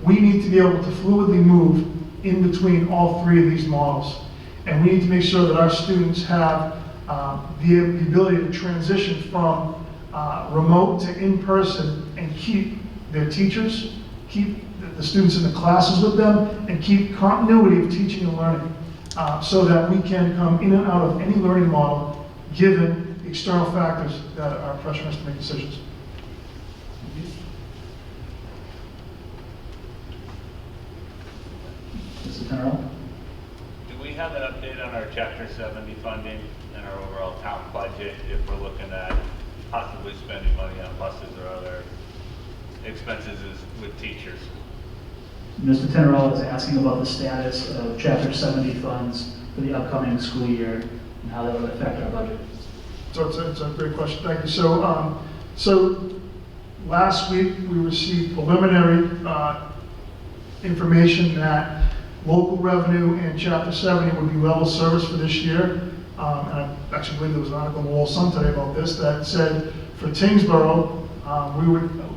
we need to be able to fluidly move in between all 3 of these models. And we need to make sure that our students have the ability to transition from remote to in-person and keep their teachers, keep the students in the classes with them, and keep continuity of teaching and learning so that we can come in and out of any learning model given the external factors that are pressuring us to make decisions. Mr. Tenero? Do we have an update on our Chapter 70 funding and our overall town budget if we're looking at possibly spending money on buses or other expenses with teachers? Mr. Tenero is asking about the status of Chapter 70 funds for the upcoming school year and how that would affect our budget. So it's a great question, thank you. So last week we received preliminary information that local revenue and Chapter 70 would be level service for this year. And I actually believe there was an article in the Wall Sun today about this that said for Tyngsborough,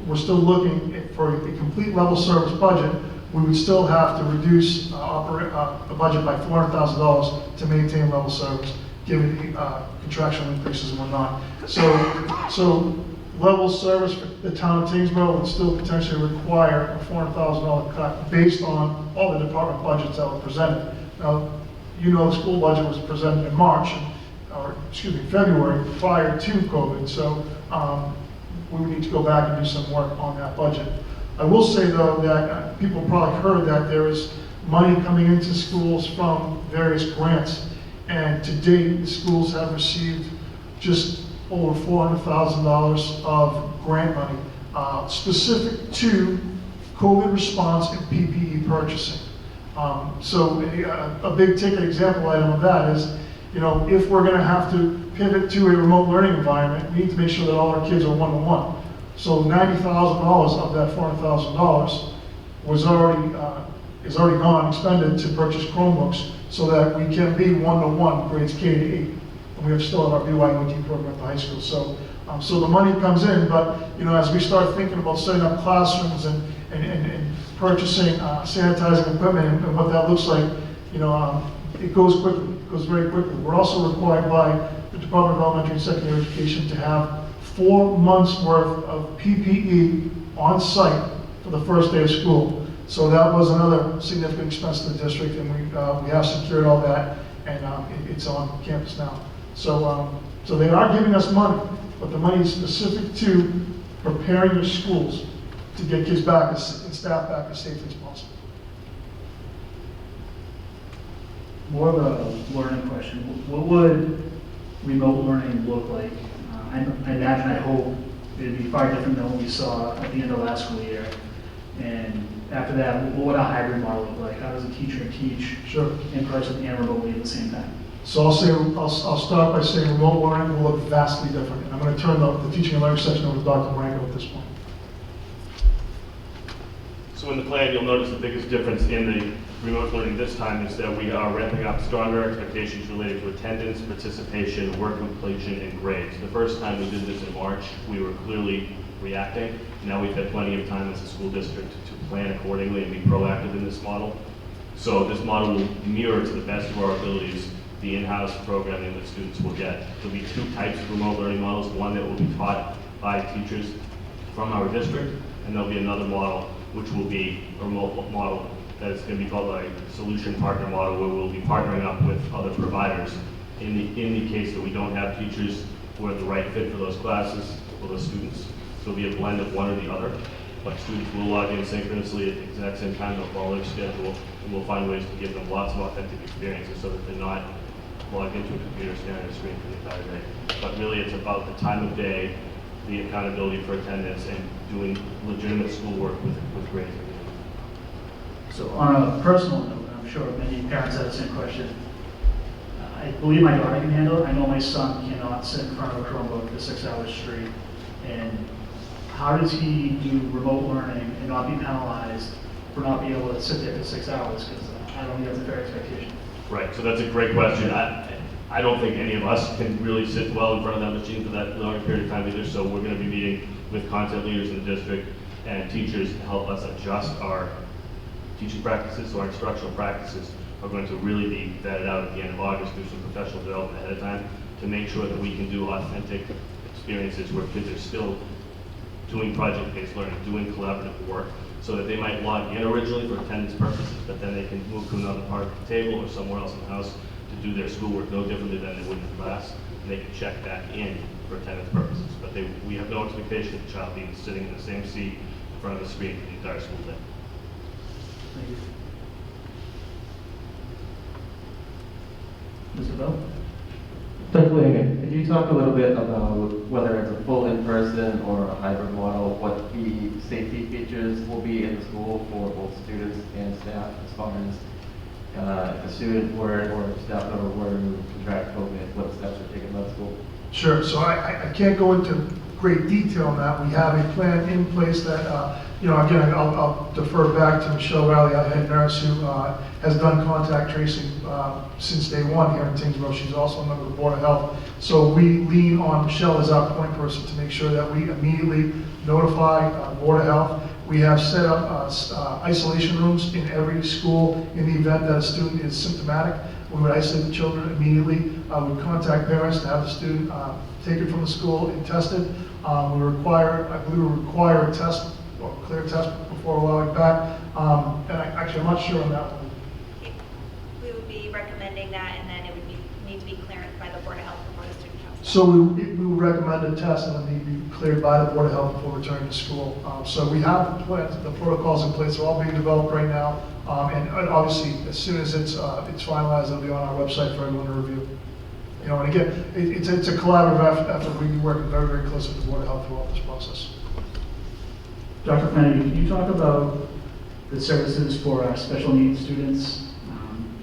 we're still looking for a complete level service budget. We would still have to reduce the budget by $400,000 to maintain level service, given the contractual increases and whatnot. So level service for the town of Tyngsborough would still potentially require a $400,000 cut based on all the department budgets that were presented. Now, you know the school budget was presented in February, prior to COVID, so we would need to go back and do some work on that budget. I will say though that people probably heard that there is money coming into schools from various grants, and to date the schools have received just over $400,000 of grant money specific to COVID response and PPE purchasing. So a big ticket example item of that is, if we're going to have to pivot to a remote learning environment, we need to make sure that all our kids are one-to-one. So $90,000 of that $400,000 is already gone, expended to purchase Chromebooks so that we can be one-to-one grades K to 8. And we still have our BYOD program at the high school. So the money comes in, but as we start thinking about setting up classrooms and purchasing sanitizing equipment and what that looks like, it goes quickly. It goes very quickly. We're also required by the Department of Elementary and Secondary Education to have 4 months worth of PPE on site for the first day of school. So that was another significant expense to the district, and we have secured all that, and it's on campus now. So they are giving us money, but the money is specific to preparing your schools to get kids back and staff back as safely as possible. More of a learning question. What would remote learning look like? I imagine, I hope, it would be far different than what we saw at the end of last school year. And after that, what would a hybrid model look like? How does a teacher teach in person and remotely at the same time? So I'll start by saying remote learning will look vastly different. And I'm going to turn the teaching and learning section over to Dr. Branco at this point. So in the plan, you'll notice the biggest difference in the remote learning this time is that we are ramping up stronger expectations related to attendance, participation, work completion, and grades. The first time we did this in March, we were clearly reacting. Now we've had plenty of time as a school district to plan accordingly and be proactive in this model. So this model will mirror to the best of our abilities the in-house programming that students will get. There'll be 2 types of remote learning models, one that will be taught by teachers from our district, and there'll be another model which will be a remote model that is going to be called a solution partner model, where we'll be partnering up with other providers in the case that we don't have teachers who are the right fit for those classes or those students. So it'll be a blend of one or the other, but students will log in synchronously at the exact same time, they'll follow their schedule, and we'll find ways to give them lots of authentic experiences so that they're not logged into a computer staring at a screen for the entire day. But really it's about the time of day, the accountability for attendance, and doing legitimate schoolwork with grades. So on a personal note, I'm sure many parents have the same question. I believe my daughter can handle it. I know my son cannot sit in front of a Chromebook for 6 hours straight. And how does he do remote learning and not be penalized for not being able to sit there for 6 hours? Because I don't think that's a fair expectation. Right, so that's a great question. I don't think any of us can really sit well in front of that machine for that long period of time either, so we're going to be meeting with content leaders in the district and teachers to help us adjust our teaching practices, so our instructional practices are going to really be vetted out at the end of August through some professional development ahead of time to make sure that we can do authentic experiences where kids are still doing project-based learning, doing collaborative work, so that they might log in originally for attendance purposes, but then they can move to another part of the table or somewhere else in the house to do their schoolwork no differently than they would in class, and they can check that in for attendance purposes. But we have no expectation of the child being sitting in the same seat in front of the screen for the entire school day. Thank you. Mr. Bell? Dr. Flanagan, could you talk a little bit about whether it's a full in-person or a hybrid model, what the safety features will be in the school for both students and staff as far as if a student were or a staff member were to contract COVID, what steps are taken by the school? Sure, so I can't go into great detail on that. We have a plan in place that, again, I'll defer back to Michelle Riley, our head nurse, who has done contact tracing since day one here in Tyngsborough. She's also a member of the Board of Health. So we lean on Michelle as our point person to make sure that we immediately notify Board of Health. We have set up isolation rooms in every school in the event that a student is symptomatic. We would isolate the children immediately. We would contact parents to have the student taken from the school and tested. I believe we require a test, or clear test before allowing back. And I'm not sure on that one. We would be recommending that, and then it would need to be cleared by the Board of Health before the student comes back. So we would recommend a test and then need to be cleared by the Board of Health before returning to school. So we have the plans, the protocols in place. They're all being developed right now. And obviously, as soon as it's finalized, it'll be on our website for everyone to review. And again, it's a collaborative effort. We've been working very, very closely with the Board of Health throughout this process. Dr. Flanagan, can you talk about the services for our special needs students?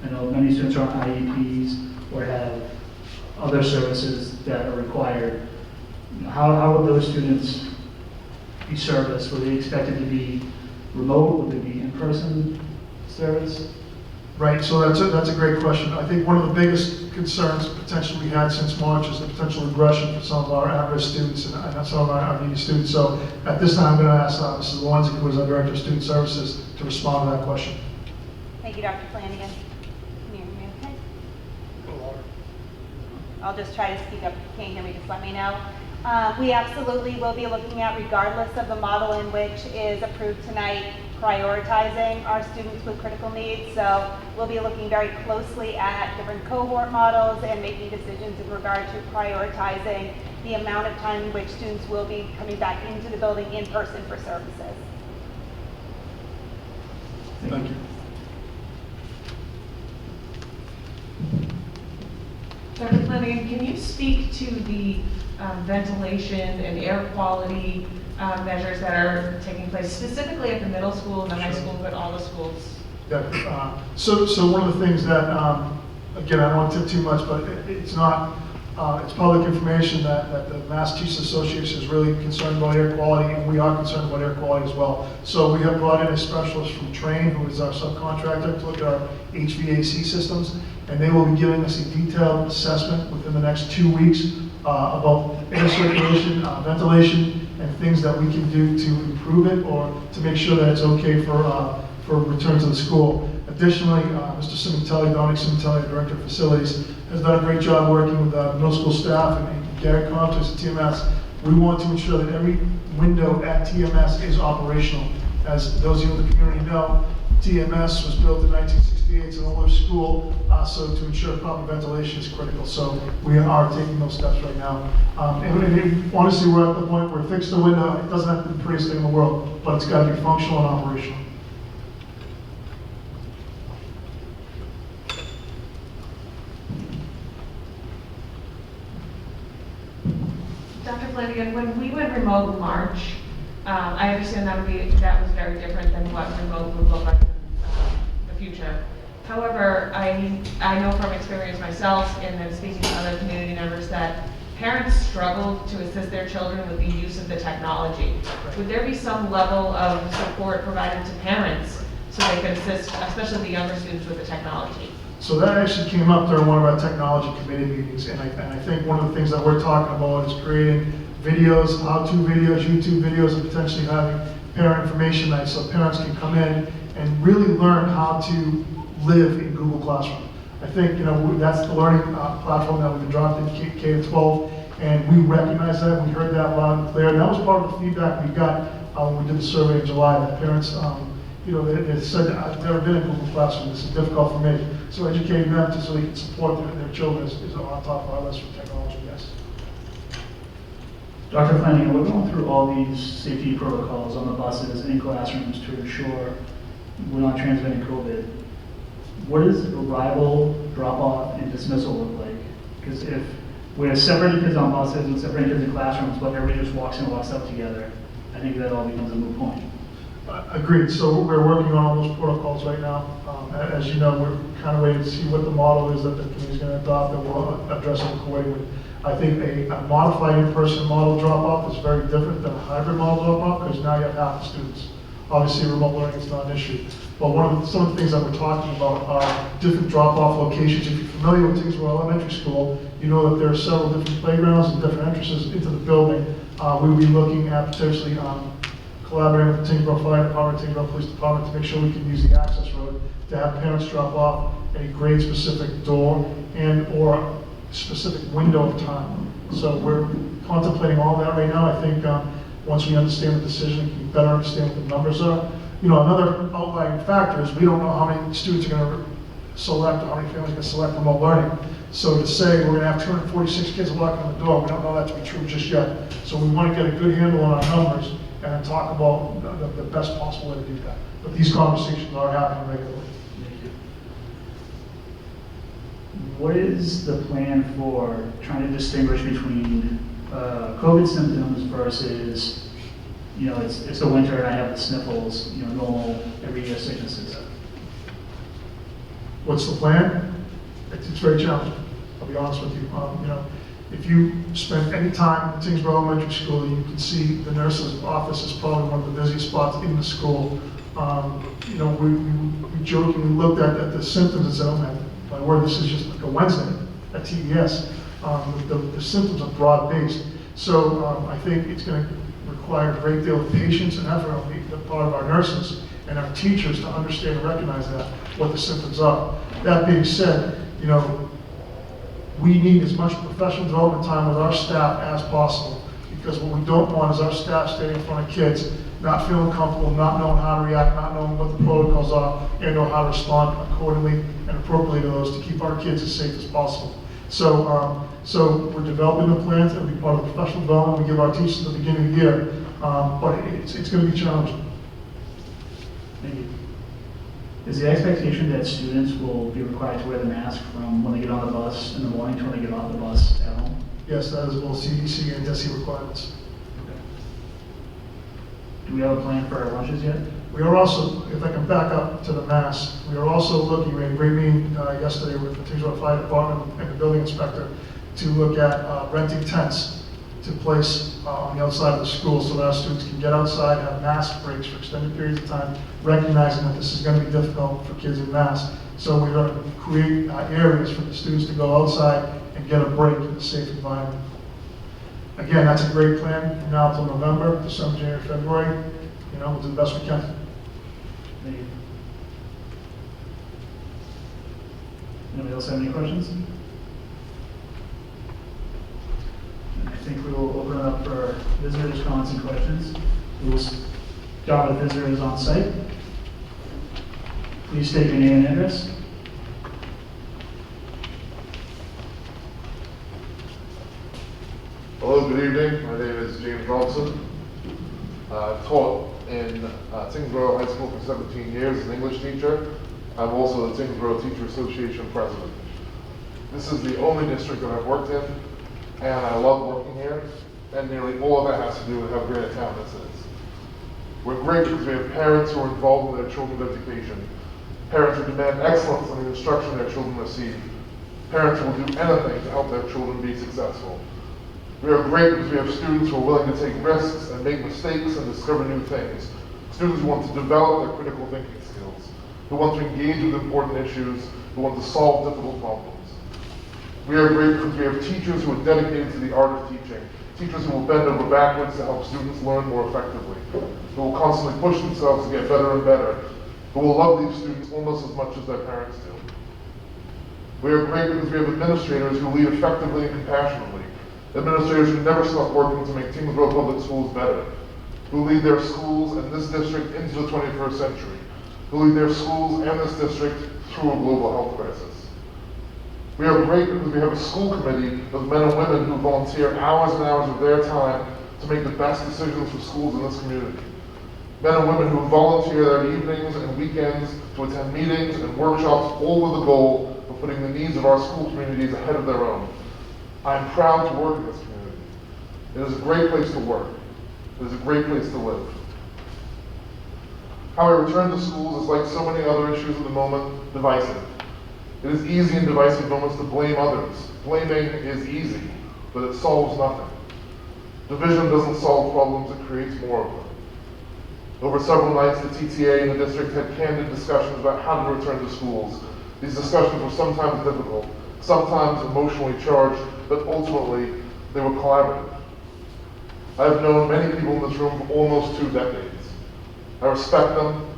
I know many students are on IEPs or have other services that are required. How would those students be serviced? Were they expected to be remote? Would they be in-person service? Right, so that's a great question. I think one of the biggest concerns potentially we had since March is the potential regression for some of our at-risk students and some of our needy students. So at this time, I'm going to ask Mrs. Lorenzi, who is our Director of Student Services, to respond to that question. Thank you, Dr. Flanagan. Can you hear me okay? I'll just try to speak up. If you can't hear me, just let me know. We absolutely will be looking at, regardless of the model in which is approved tonight, prioritizing our students with critical needs. So we'll be looking very closely at different cohort models and making decisions in regard to prioritizing the amount of time in which students will be coming back into the building in person for services. Thank you. Dr. Flanagan, can you speak to the ventilation and air quality measures that are taking place, specifically at the middle school and the high school, but all the schools? Yeah, so one of the things that, again, I don't want to tip too much, but it's public information that the Massachusetts Association is really concerned about air quality, and we are concerned about air quality as well. So we have brought in a specialist from Train, who is our subcontractor, to look at our HVAC systems, and they will be giving us a detailed assessment within the next 2 weeks about air circulation, ventilation, and things that we can do to improve it or to make sure that it's okay for return to the school. Additionally, Mr. Cimentelli, Dominic Cimentelli, the Director of Facilities, has done a great job working with the middle school staff and Gary Compton at TMS. We want to ensure that every window at TMS is operational. As those of you in the community know, TMS was built in 1968, it's an older school, so to ensure proper ventilation is critical. So we are taking those steps right now. And honestly, we're at the point where fix the window, it doesn't have to be the prettiest thing in the world, but it's got to be functional and operational. Dr. Flanagan, when we went remote in March, I understand that was very different than what remote would look like in the future. However, I know from experience myself and then speaking to other community members that parents struggle to assist their children with the use of the technology. Would there be some level of support provided to parents so they can assist, especially the younger students, with the technology? So that actually came up during one of our technology committee meetings, and I think one of the things that we're talking about is creating videos, how-to videos, YouTube videos, and potentially having parent information nights so parents can come in and really learn how to live in Google Classroom. I think, that's the learning platform that we've been dropped in K-12, and we recognize that, we heard that loud and clear, and that was part of the feedback we got when we did the survey in July, that parents, they said, I've never been in Google Classroom, this is difficult for me. So educating them so they can support their children is on top of our list for technology, yes. Dr. Flanagan, we're going through all these safety protocols on the buses and in classrooms to ensure we're not transmitting COVID. What does arrival, drop-off, and dismissal look like? Because if we're separating kids on buses and separating kids in classrooms, but everybody just walks in and walks out together, I think that all becomes a moot point. Agreed. So we're working on all those protocols right now. As you know, we're kind of waiting to see what the model is that the committee is going to adopt, and we'll address it accordingly. I think a modified in-person model drop-off is very different than a hybrid model drop-off, because now you have half the students. Obviously, remote learning is not an issue. But some of the things that we're talking about are different drop-off locations. If you're familiar with Tyngsborough Elementary School, you know that there are several different playgrounds and different entrances into the building. We'll be looking at potentially collaborating with the Tyngsborough Fire Department, Tyngsborough Police Department to make sure we can use the access road to have parents drop off a grade-specific door and or specific window of time. So we're contemplating all that right now. I think once we understand the decision, we can better understand what the numbers are. Another outlying factor is we don't know how many students are going to select or how many families are going to select remote learning. So to say we're going to have 246 kids walking on the door, we don't know that to be true just yet. So we want to get a good handle on our numbers and then talk about the best possible way to do that. But these conversations are happening regularly. What is the plan for trying to distinguish between COVID symptoms versus, it's the winter and I have the sniffles, normal everyday sicknesses? What's the plan? It's very challenging. I'll be honest with you. If you spend any time in Tyngsborough Elementary School, you can see the nurse's office is probably one of the busiest spots in the school. We jokingly looked at the symptoms and said, oh my word, this is just like a Wednesday at TES. The symptoms are broad-based. So I think it's going to require a great deal of patience and effort on the part of our nurses and our teachers to understand and recognize what the symptoms are. That being said, we need as much professional development time with our staff as possible, because what we don't want is our staff standing in front of kids, not feeling comfortable, not knowing how to react, not knowing what the protocols are, and or how to respond accordingly and appropriately to those to keep our kids as safe as possible. So we're developing the plans. It'll be part of the professional development we give our teachers at the beginning of the year, but it's going to be challenging. Thank you. Is the expectation that students will be required to wear the mask from when they get on the bus in the morning to when they get off the bus at home? Yes, that is both CDC and DESE requirements. Okay. Do we have a plan for our lunches yet? We are also, if I can back up to the mask, we are also looking, we had a great meeting yesterday with the Tyngsborough Fire Department and the building inspector to look at renting tents to place on the outside of the school so that our students can get outside, have mask breaks for extended periods of time, recognizing that this is going to be difficult for kids in masks. So we're going to create areas for the students to go outside and get a break in a safe environment. Again, that's a great plan from now until November, December, January, February. We'll do the best we can. Thank you. Anybody else have any questions? I think we will open it up for visitors' comments and questions. We will start with visitors on site. Please state your name and address. Hello, good evening. My name is James Robson. I've taught in Tyngsborough High School for 17 years as an English teacher. I'm also the Tyngsborough Teacher Association president. This is the only district that I've worked in, and I love working here, and nearly all of that has to do with how great a town this is. We're great because we have parents who are involved in their children's education. Parents who demand excellence in the instruction their children receive. Parents who will do anything to help their children be successful. We are great because we have students who are willing to take risks and make mistakes and discover new things. Students who want to develop their critical thinking skills, who want to engage with important issues, who want to solve difficult problems. We are great because we have teachers who are dedicated to the art of teaching, teachers who will bend over backwards to help students learn more effectively, who will constantly push themselves to get better and better, who will love these students almost as much as their parents do. We are great because we have administrators who lead effectively and compassionately, administrators who never stop working to make Tyngsborough Public Schools better, who lead their schools and this district into the 21st century, who lead their schools and this district through a global health crisis. We are great because we have a school committee of men and women who volunteer hours and hours of their time to make the best decisions for schools in this community. Men and women who volunteer their evenings and weekends to attend meetings and workshops, all with the goal of putting the needs of our school communities ahead of their own. I am proud to work in this community. It is a great place to work. It is a great place to live. How I return to schools is like so many other issues at the moment, divisive. It is easy in divisive moments to blame others. Blaming is easy, but it solves nothing. Division doesn't solve problems, it creates more of them. Over several nights, the TTA and the district had candid discussions about how to return to schools. These discussions were sometimes difficult, sometimes emotionally charged, but ultimately, they were collaborative. I have known many people in this room for almost 2 decades. I respect them.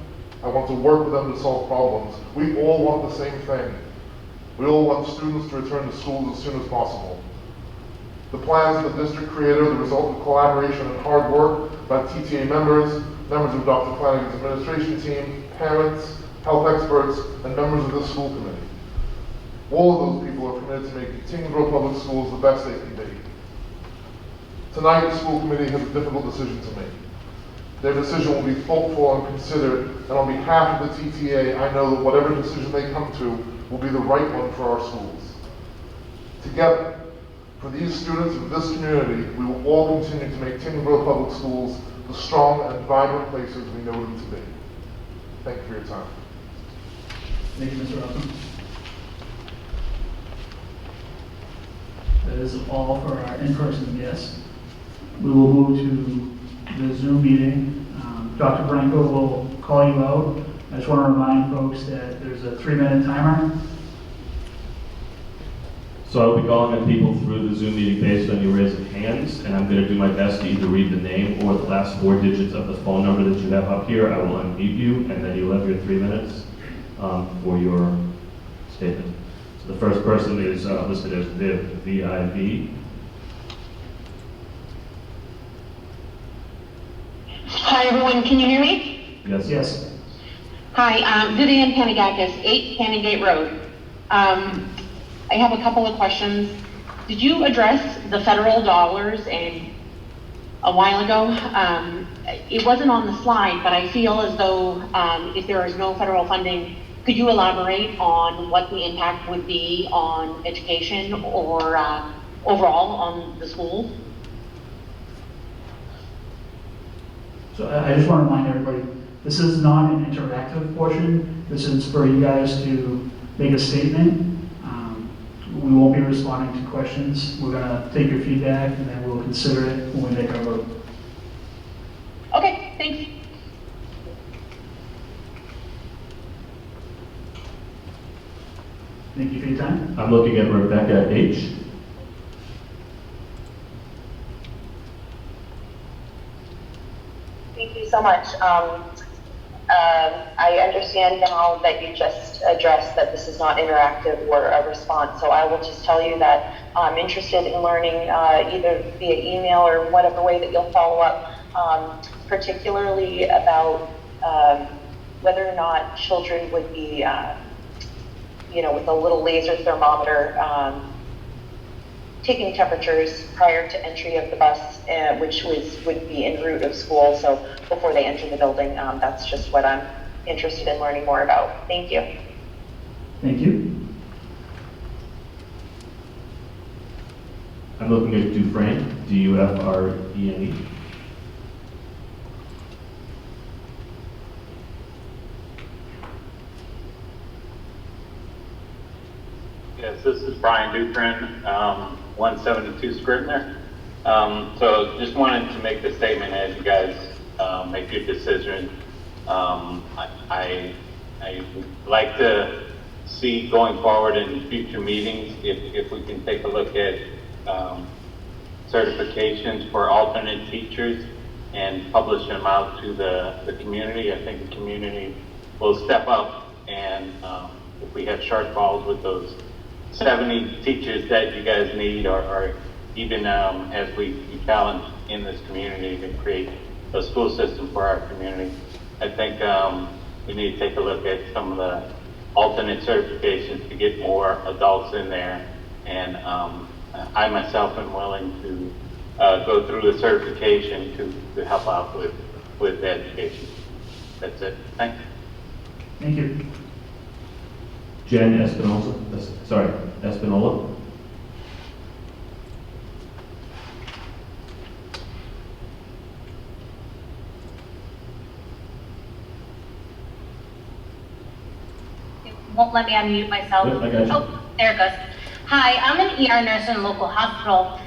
I want to work with them to solve problems. We all want the same thing. We all want students to return to schools as soon as possible. The plans the district created are the result of collaboration and hard work by TTA members, members of Dr. Flanagan's administration team, parents, health experts, and members of the school committee. All of those people are committed to making Tyngsborough Public Schools the best they can be. Tonight, the school committee has a difficult decision to make. Their decision will be thoughtful and considered, and on behalf of the TTA, I know that whatever decision they come to will be the right one for our schools. Together, for these students of this community, we will all continue to make Tyngsborough Public Schools the strong and vibrant places we know them to be. Thank you for your time. Thank you, Mr. Robinson. That is all for our in-person guests. We will move to the Zoom meeting. Dr. Branco will call you out. I just want to remind folks that there's a 3-minute timer. So I'll be calling on people through the Zoom meeting based on your raise of hands, and I'm going to do my best to either read the name or the last 4 digits of the phone number that you have up here. I will unmute you, and then you'll have your 3 minutes for your statement. So the first person is listed as Viv, V-I-V. Hi, everyone. Can you hear me? Yes. Yes. Hi, Vivian Panagakis, 8 Canongate Road. I have a couple of questions. Did you address the federal dollars a while ago? It wasn't on the slide, but I feel as though if there is no federal funding, could you elaborate on what the impact would be on education or overall on the schools? So I just want to remind everybody, this is not an interactive portion. This is for you guys to make a statement. We won't be responding to questions. We're going to take your feedback and then we'll consider it when we make our vote. Okay, thanks. Thank you for your time. I'm looking at Rebecca H. Thank you so much. I understand now that you just addressed that this is not interactive or a response, so I will just tell you that I'm interested in learning either via email or whatever way that you'll follow up, particularly about whether or not children would be, with a little laser thermometer, taking temperatures prior to entry of the bus, which would be en route of school, so before they enter the building. That's just what I'm interested in learning more about. Thank you. Thank you. I'm looking at Dufresne, D-U-F-R-E-N-E. Yes, this is Brian Duprin, 172 Scribner. So just wanted to make the statement as you guys make your decision. I like to see going forward in future meetings if we can take a look at certifications for alternate teachers and publish them out to the community. I think the community will step up, and if we have shortfalls with those 70 teachers that you guys need, or even as we challenge in this community to create a school system for our community, I think we need to take a look at some of the alternate certifications to get more adults in there. And I myself am willing to go through the certification to help out with education. That's it. Thanks. Thank you. Jen Espinola. Won't let me unmute myself. Yep, I got you. Oh, there it goes. Hi, I'm an ER nurse in a local hospital.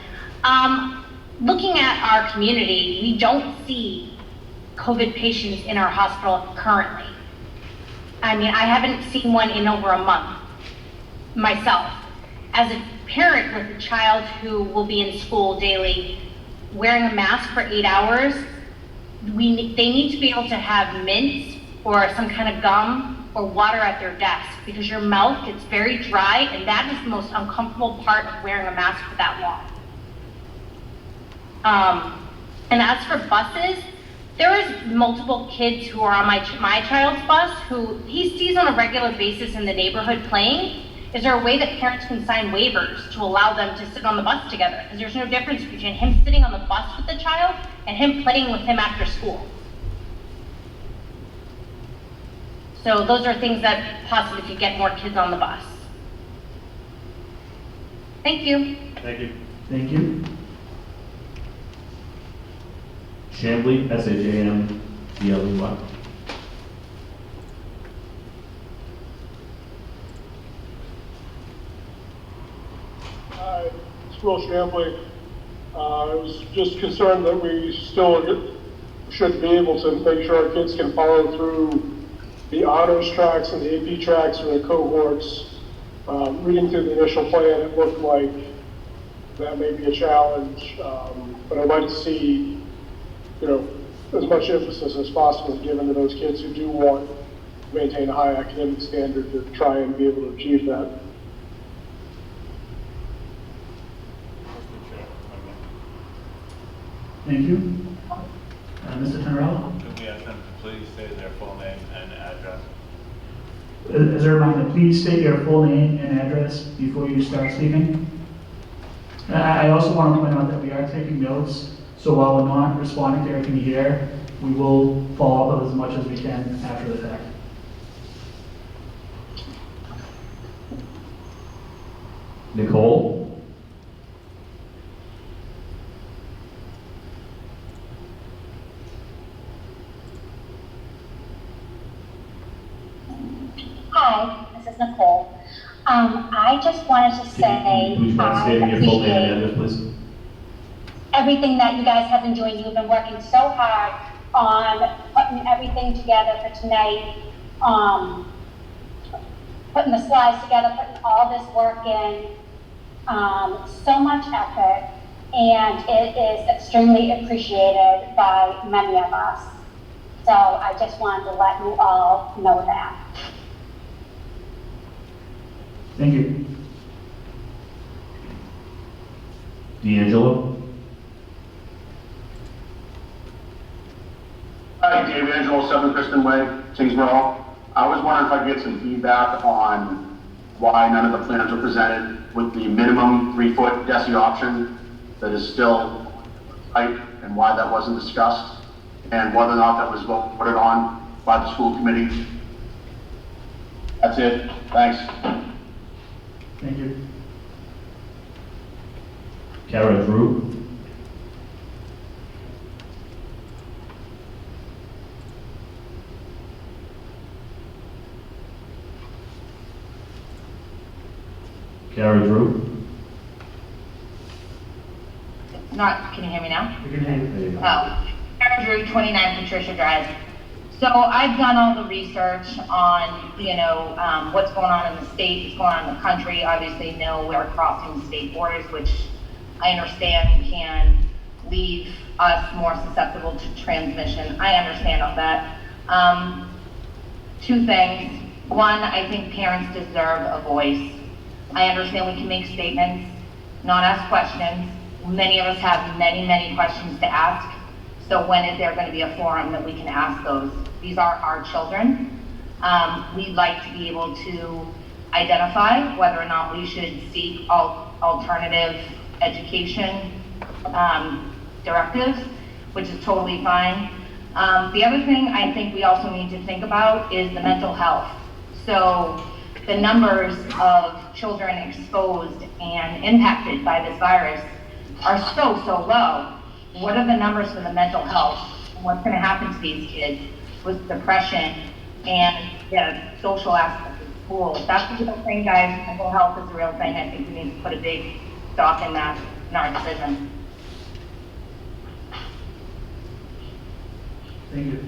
Looking at our community, we don't see COVID patients in our hospital currently. I mean, I haven't seen one in over a month myself. As a parent with a child who will be in school daily, wearing a mask for 8 hours, they need to be able to have mints or some kind of gum or water at their desk, because your mouth gets very dry, and that is the most uncomfortable part of wearing a mask for that long. And as for buses, there is multiple kids who are on my child's bus who he sees on a regular basis in the neighborhood playing. Is there a way that parents can sign waivers to allow them to sit on the bus together? Because there's no difference between him sitting on the bus with the child and him playing with him after school. So those are things that possibly could get more kids on the bus. Thank you. Thank you. Thank you. Chambly, SHAMBLEY. Hi, it's Will Chambly. I was just concerned that we still should be able to make sure our kids can follow through the honors tracks and the AP tracks or the cohorts. Reading through the initial plan, it looked like that may be a challenge, but I'd like to see, as much emphasis as possible given to those kids who do want to maintain a high academic standard to try and be able to achieve that. Thank you. Mr. Tenorello? Could we ask them to please say their full name and address? As a reminder, please state your full name and address before you start speaking. I also want to point out that we are taking notes, so while we're not responding to everything here, we will follow up as much as we can after the fact. Nicole. Hi, this is Nicole. I just wanted to say Would you mind I stating your full name and appreciate address, please? everything that you guys have been doing. You've been working so hard on putting everything together for tonight, putting the slides together, putting all this work in, so much effort, and it is extremely appreciated by many of us. So I just wanted to let you all know that. Thank you. D'Angelo. Hi, Dave Angelo, 7 Kristen Way, Tyngsborough. I was wondering if I could get some feedback on why none of the plans were presented with the minimum 3-foot DESI option that is still tight, and why that wasn't discussed, and whether or not that was voted on by the school committee. That's it. Thanks. Thank you. Kara Drew. Carrie Drew. Can you hear me now? We can hang. There you go. Oh, Karen Drew, 29 Patricia Drive. So I've done all the research on, what's going on in the state, what's going on in the country. Obviously, know we're crossing state borders, which I understand can leave us more susceptible to transmission. I understand all that. Two things. One, I think parents deserve a voice. I understand we can make statements, not ask questions. Many of us have many, many questions to ask. So when is there going to be a forum that we can ask those? These are our children. We'd like to be able to identify whether or not we should seek alternative education directives, which is totally fine. The other thing I think we also need to think about is the mental health. So the numbers of children exposed and impacted by this virus are so low. What are the numbers for the mental health? What's going to happen to these kids with depression and the social aspect of school? That's a real thing, guys. Mental health is a real thing. I think we need to put a big stock in that in our decision. Thank you.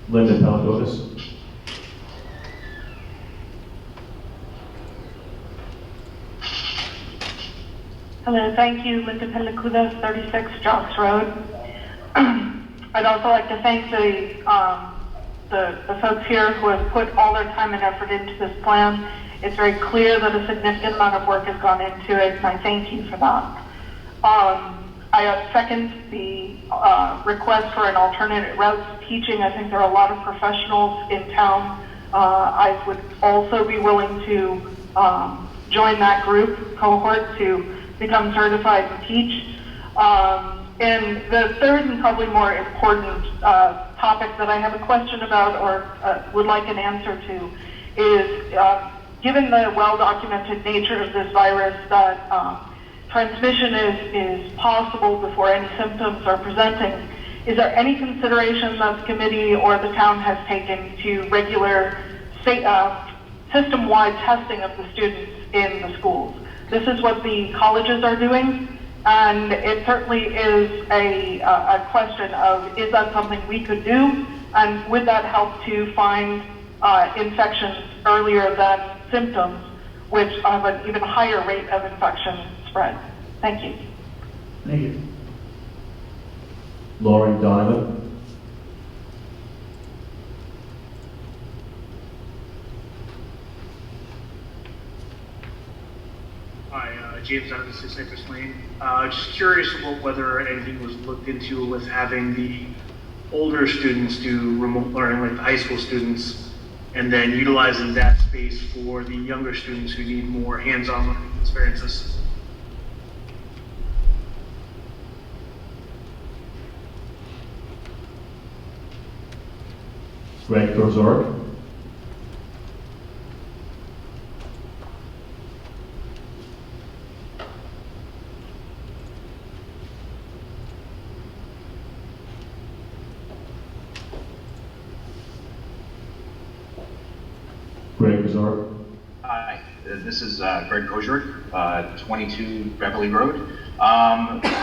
Linda Pelagotis. Hello, thank you. Linda Pelacuda, 36 Jocks Road. I'd also like to thank the folks here who have put all their time and effort into this plan. It's very clear that a significant amount of work has gone into it, and I thank you for that. I second the request for an alternate route to teaching. I think there are a lot of professionals in town. I would also be willing to join that group, cohort, to become certified to teach. And the third and probably more important topic that I have a question about or would like an answer to is, given the well-documented nature of this virus, that transmission is possible before any symptoms are presenting, is there any consideration that the committee or the town has taken to regular system-wide testing of the students in the schools? This is what the colleges are doing, and it certainly is a question of, is that something we could do, and would that help to find infections earlier than symptoms, which have an even higher rate of infection spread? Thank you. Thank you. Lauren Donovan. Hi, James out of 6 Acres Lane. Just curious about whether anything was looked into with having the older students do remote learning, like the high school students, and then utilizing that space for the younger students who need more hands-on learning experiences. Greg Kozorek. Greg Kozorek. Hi, this is Greg Kozorek, 22 Beverly Road.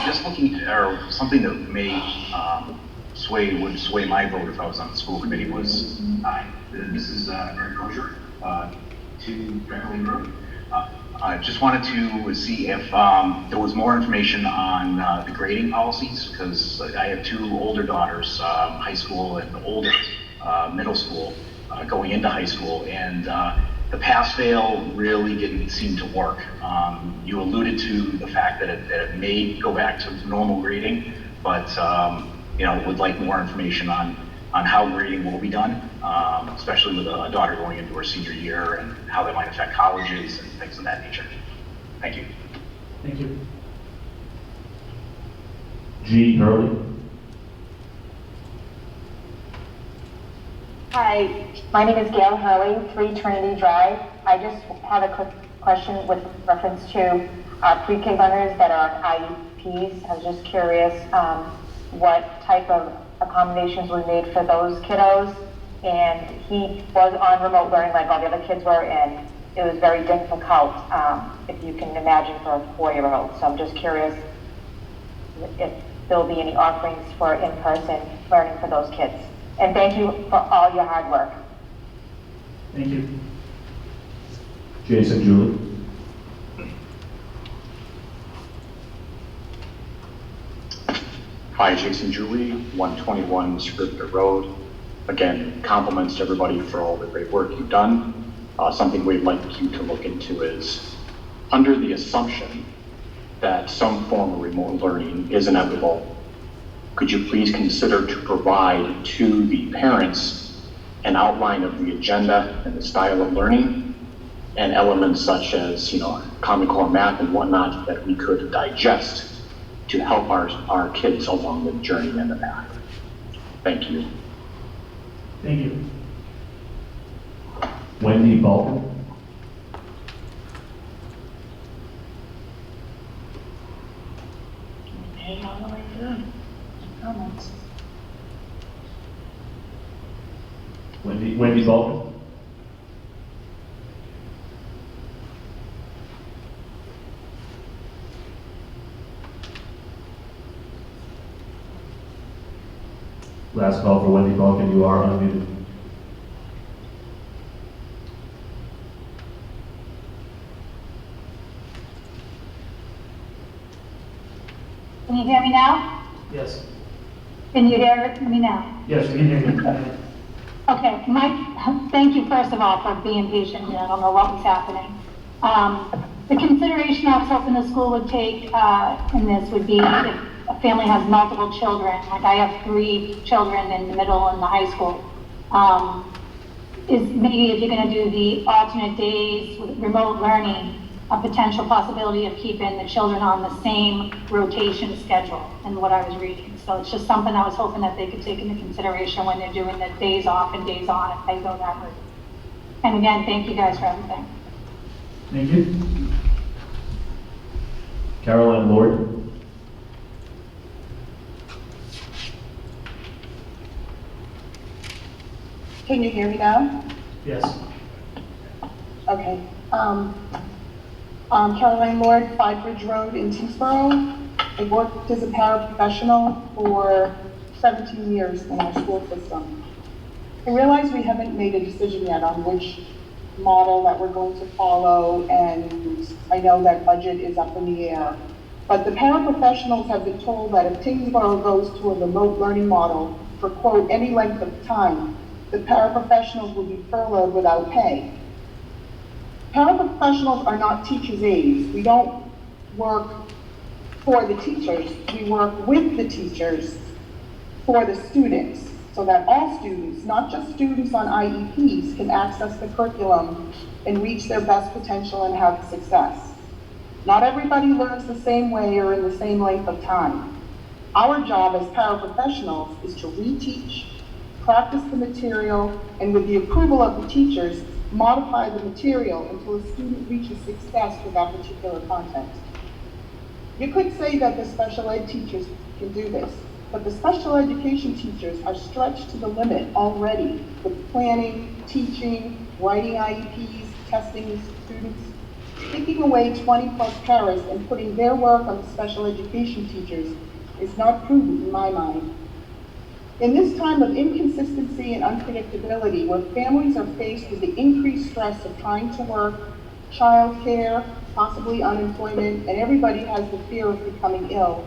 Just looking or something that may would sway my vote if I was on the school committee was, this is Greg Kozorek, 2 Beverly Road. I just wanted to see if there was more information on the grading policies, because I have 2 older daughters, high school and older, middle school, going into high school, and the pass-fail really didn't seem to work. You alluded to the fact that it may go back to normal grading, but would like more information on how grading will be done, especially with a daughter going into her senior year and how that might affect colleges and things of that nature. Thank you. Thank you. G. Hurley. Hi, my name is Gail Hurley, 3 Trinity Drive. I just had a quick question with reference to pre-K learners that are on IEPs. I was just curious what type of accommodations were made for those kiddos, and he was on remote learning like all the other kids were, and it was very difficult, if you can imagine, for a 4-year-old. So I'm just curious if there'll be any offerings for in-person learning for those kids. And thank you for all your hard work. Thank you. Jason, Julie. Hi, Jason Julie, 121 Scrivener Road. Again, compliments to everybody for all the great work you've done. Something we'd like you to look into is, under the assumption that some form of remote learning is inevitable, could you please consider to provide to the parents an outline of the agenda and the style of learning, and elements such as, Common Core math and whatnot that we could digest to help our kids along the journey and the path. Thank you. Thank you. Wendy Balkan. Wendy Balkan. Last call for Wendy Balkan. You are unmuted. Can you hear me now? Yes. Can you hear me now? Yes, we can hear you. Okay, thank you first of all for being patient. I don't know what was happening. The consideration I was hoping the school would take in this would be if a family has multiple children, like I have 3 children in the middle and the high school, is maybe if you're going to do the alternate days with remote learning, a potential possibility of keeping the children on the same rotation schedule and what I was reading. So it's just something I was hoping that they could take into consideration when they're doing the days off and days on if they go that route. And again, thank you guys for everything. Thank you. Caroline Lord. Can you hear me now? Yes. Okay. Caroline Lord, 5 Bridge Road in Tyngsborough. I worked as a paraprofessional for 17 years in our school system. I realize we haven't made a decision yet on which model that we're going to follow, and I know that budget is up in the air. But the paraprofessionals have been told that if Tyngsborough goes to a remote learning model for, quote, any length of time, the paraprofessionals will be furloughed without pay. Paraprofessionals are not teachers' aides. We don't work for the teachers. We work with the teachers for the students, so that all students, not just students on IEPs, can access the curriculum and reach their best potential and have success. Not everybody learns the same way or in the same length of time. Our job as paraprofessionals is to reteach, practice the material, and with the approval of the teachers, modify the material until a student reaches success with that particular content. You could say that the special ed teachers can do this, but the special education teachers are stretched to the limit already with planning, teaching, writing IEPs, testing students. Taking away 20+ paras and putting their work on the special education teachers is not prudent in my mind. In this time of inconsistency and unpredictability, where families are faced with the increased stress of trying to work, childcare, possibly unemployment, and everybody has the fear of becoming ill,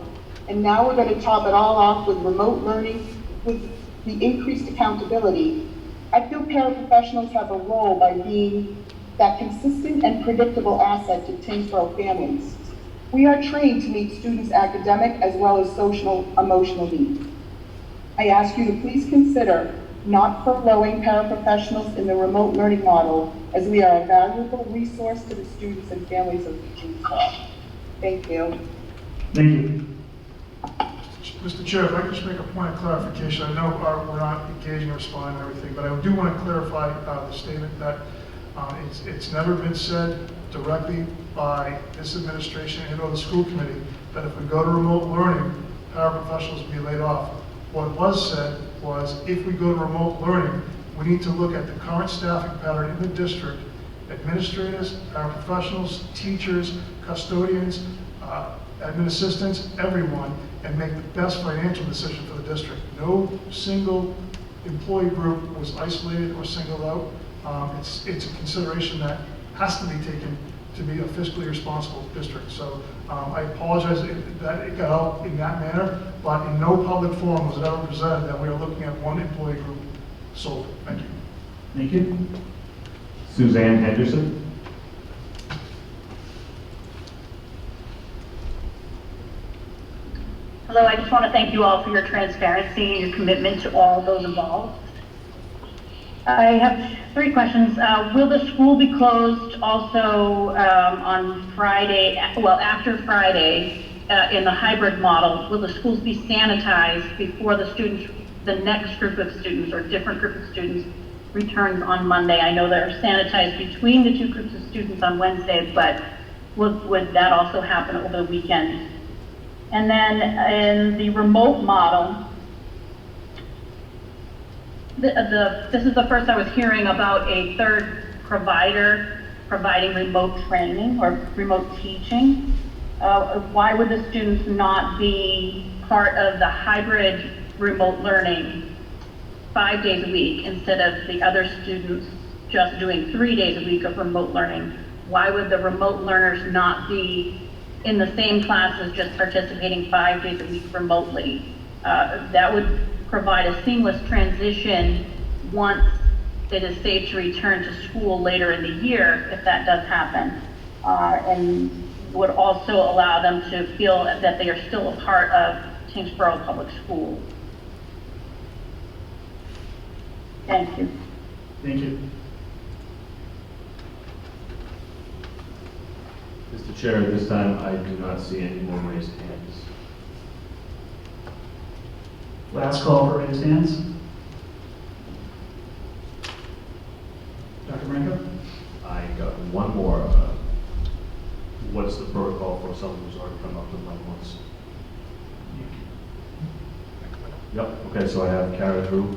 and now we're going to top it all off with remote learning with the increased accountability, I feel paraprofessionals have a role by being that consistent and predictable asset to Tyngsborough families. We are trained to meet students' academic as well as social, emotional needs. I ask you to please consider not furloughing paraprofessionals in the remote learning model, as we are a valuable resource to the students and families of Tyngsborough. Thank you. Thank you. Mr. Chair, if I could just make a point of clarification. I know we're not engaging or responding to everything, but I do want to clarify the statement that it's never been said directly by this administration and or the school committee that if we go to remote learning, paraprofessionals will be laid off. What was said was if we go to remote learning, we need to look at the current staffing pattern in the district, administrators, paraprofessionals, teachers, custodians, admin assistants, everyone, and make the best financial decision for the district. No single employee group was isolated or singled out. It's a consideration that has to be taken to be a fiscally responsible district. So I apologize that it got out in that manner, but in no public forum was it ever presented that we are looking at one employee group solely. Thank you. Thank you. Suzanne Henderson. Hello, I just want to thank you all for your transparency and your commitment to all those involved. I have 3 questions. Will the school be closed also on Friday, well, after Friday, in the hybrid model? Will the schools be sanitized before the students, the next group of students or different group of students returns on Monday? I know they're sanitized between the 2 groups of students on Wednesday, but would that also happen over the weekend? And then in the remote model, this is the first I was hearing about a third provider providing remote training or remote teaching. Why would the students not be part of the hybrid remote learning 5 days a week instead of the other students just doing 3 days a week of remote learning? Why would the remote learners not be in the same classes, just participating 5 days a week remotely? That would provide a seamless transition once it is safe to return to school later in the year, if that does happen, and would also allow them to feel that they are still a part of Tyngsborough Public Schools. Thank you. Thank you. Mr. Chair, at this time, I do not see any more raised hands. Last call for raised hands. Dr. Branco? I got one more. What's the protocol for someone who's already come up with my once? Yep, okay, so I have Kara Drew.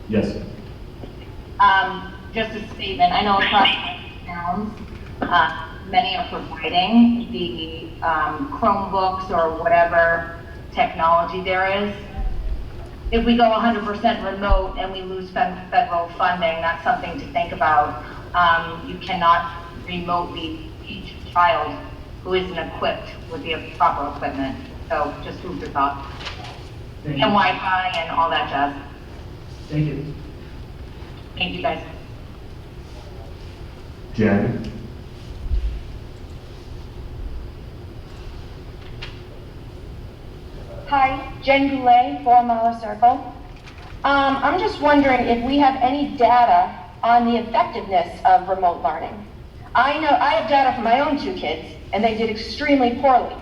Yes. Just a statement. I know across towns, many are providing the Chromebooks or whatever technology there is. If we go 100% remote and we lose federal funding, that's something to think about. You cannot remotely teach a child who isn't equipped with the proper equipment. So just food for thought. And Wi-Fi and all that jazz. Thank you. Thank you, guys. Jen? Hi, Jen Goulet, 4 Mile Circle. I'm just wondering if we have any data on the effectiveness of remote learning. I know I have data from my own 2 kids, and they did extremely poorly.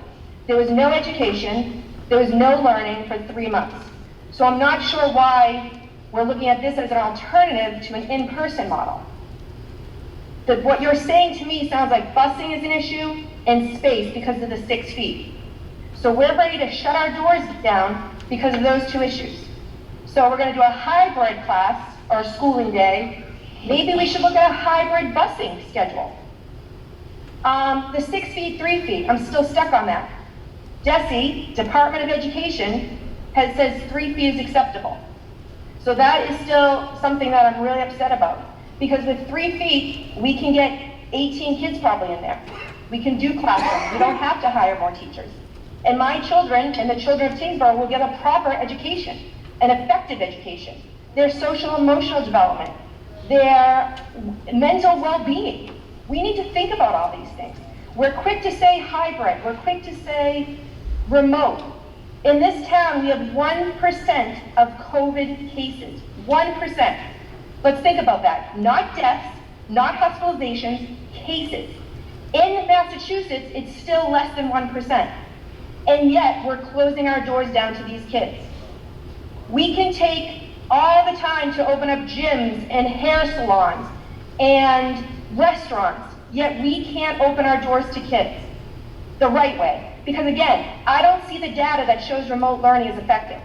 There was no education, there was no learning for 3 months. So I'm not sure why we're looking at this as an alternative to an in-person model. What you're saying to me sounds like busing is an issue and space because of the 6 feet. So we're ready to shut our doors down because of those 2 issues. So we're going to do a hybrid class or schooling day. Maybe we should look at a hybrid busing schedule. The 6 feet, 3 feet, I'm still stuck on that. DESE, Department of Education, says 3 feet is acceptable. So that is still something that I'm really upset about. Because with 3 feet, we can get 18 kids probably in there. We can do classrooms. We don't have to hire more teachers. And my children and the children of Tyngsborough will get a proper education, an effective education, their social emotional development, their mental well-being. We need to think about all these things. We're quick to say hybrid. We're quick to say remote. In this town, we have 1% of COVID cases. 1%. Let's think about that. Not deaths, not hospitalizations, cases. In Massachusetts, it's still less than 1%. And yet, we're closing our doors down to these kids. We can take all the time to open up gyms and hair salons and restaurants. yet we can't open our doors to kids the right way. Because again, I don't see the data that shows remote learning is effective.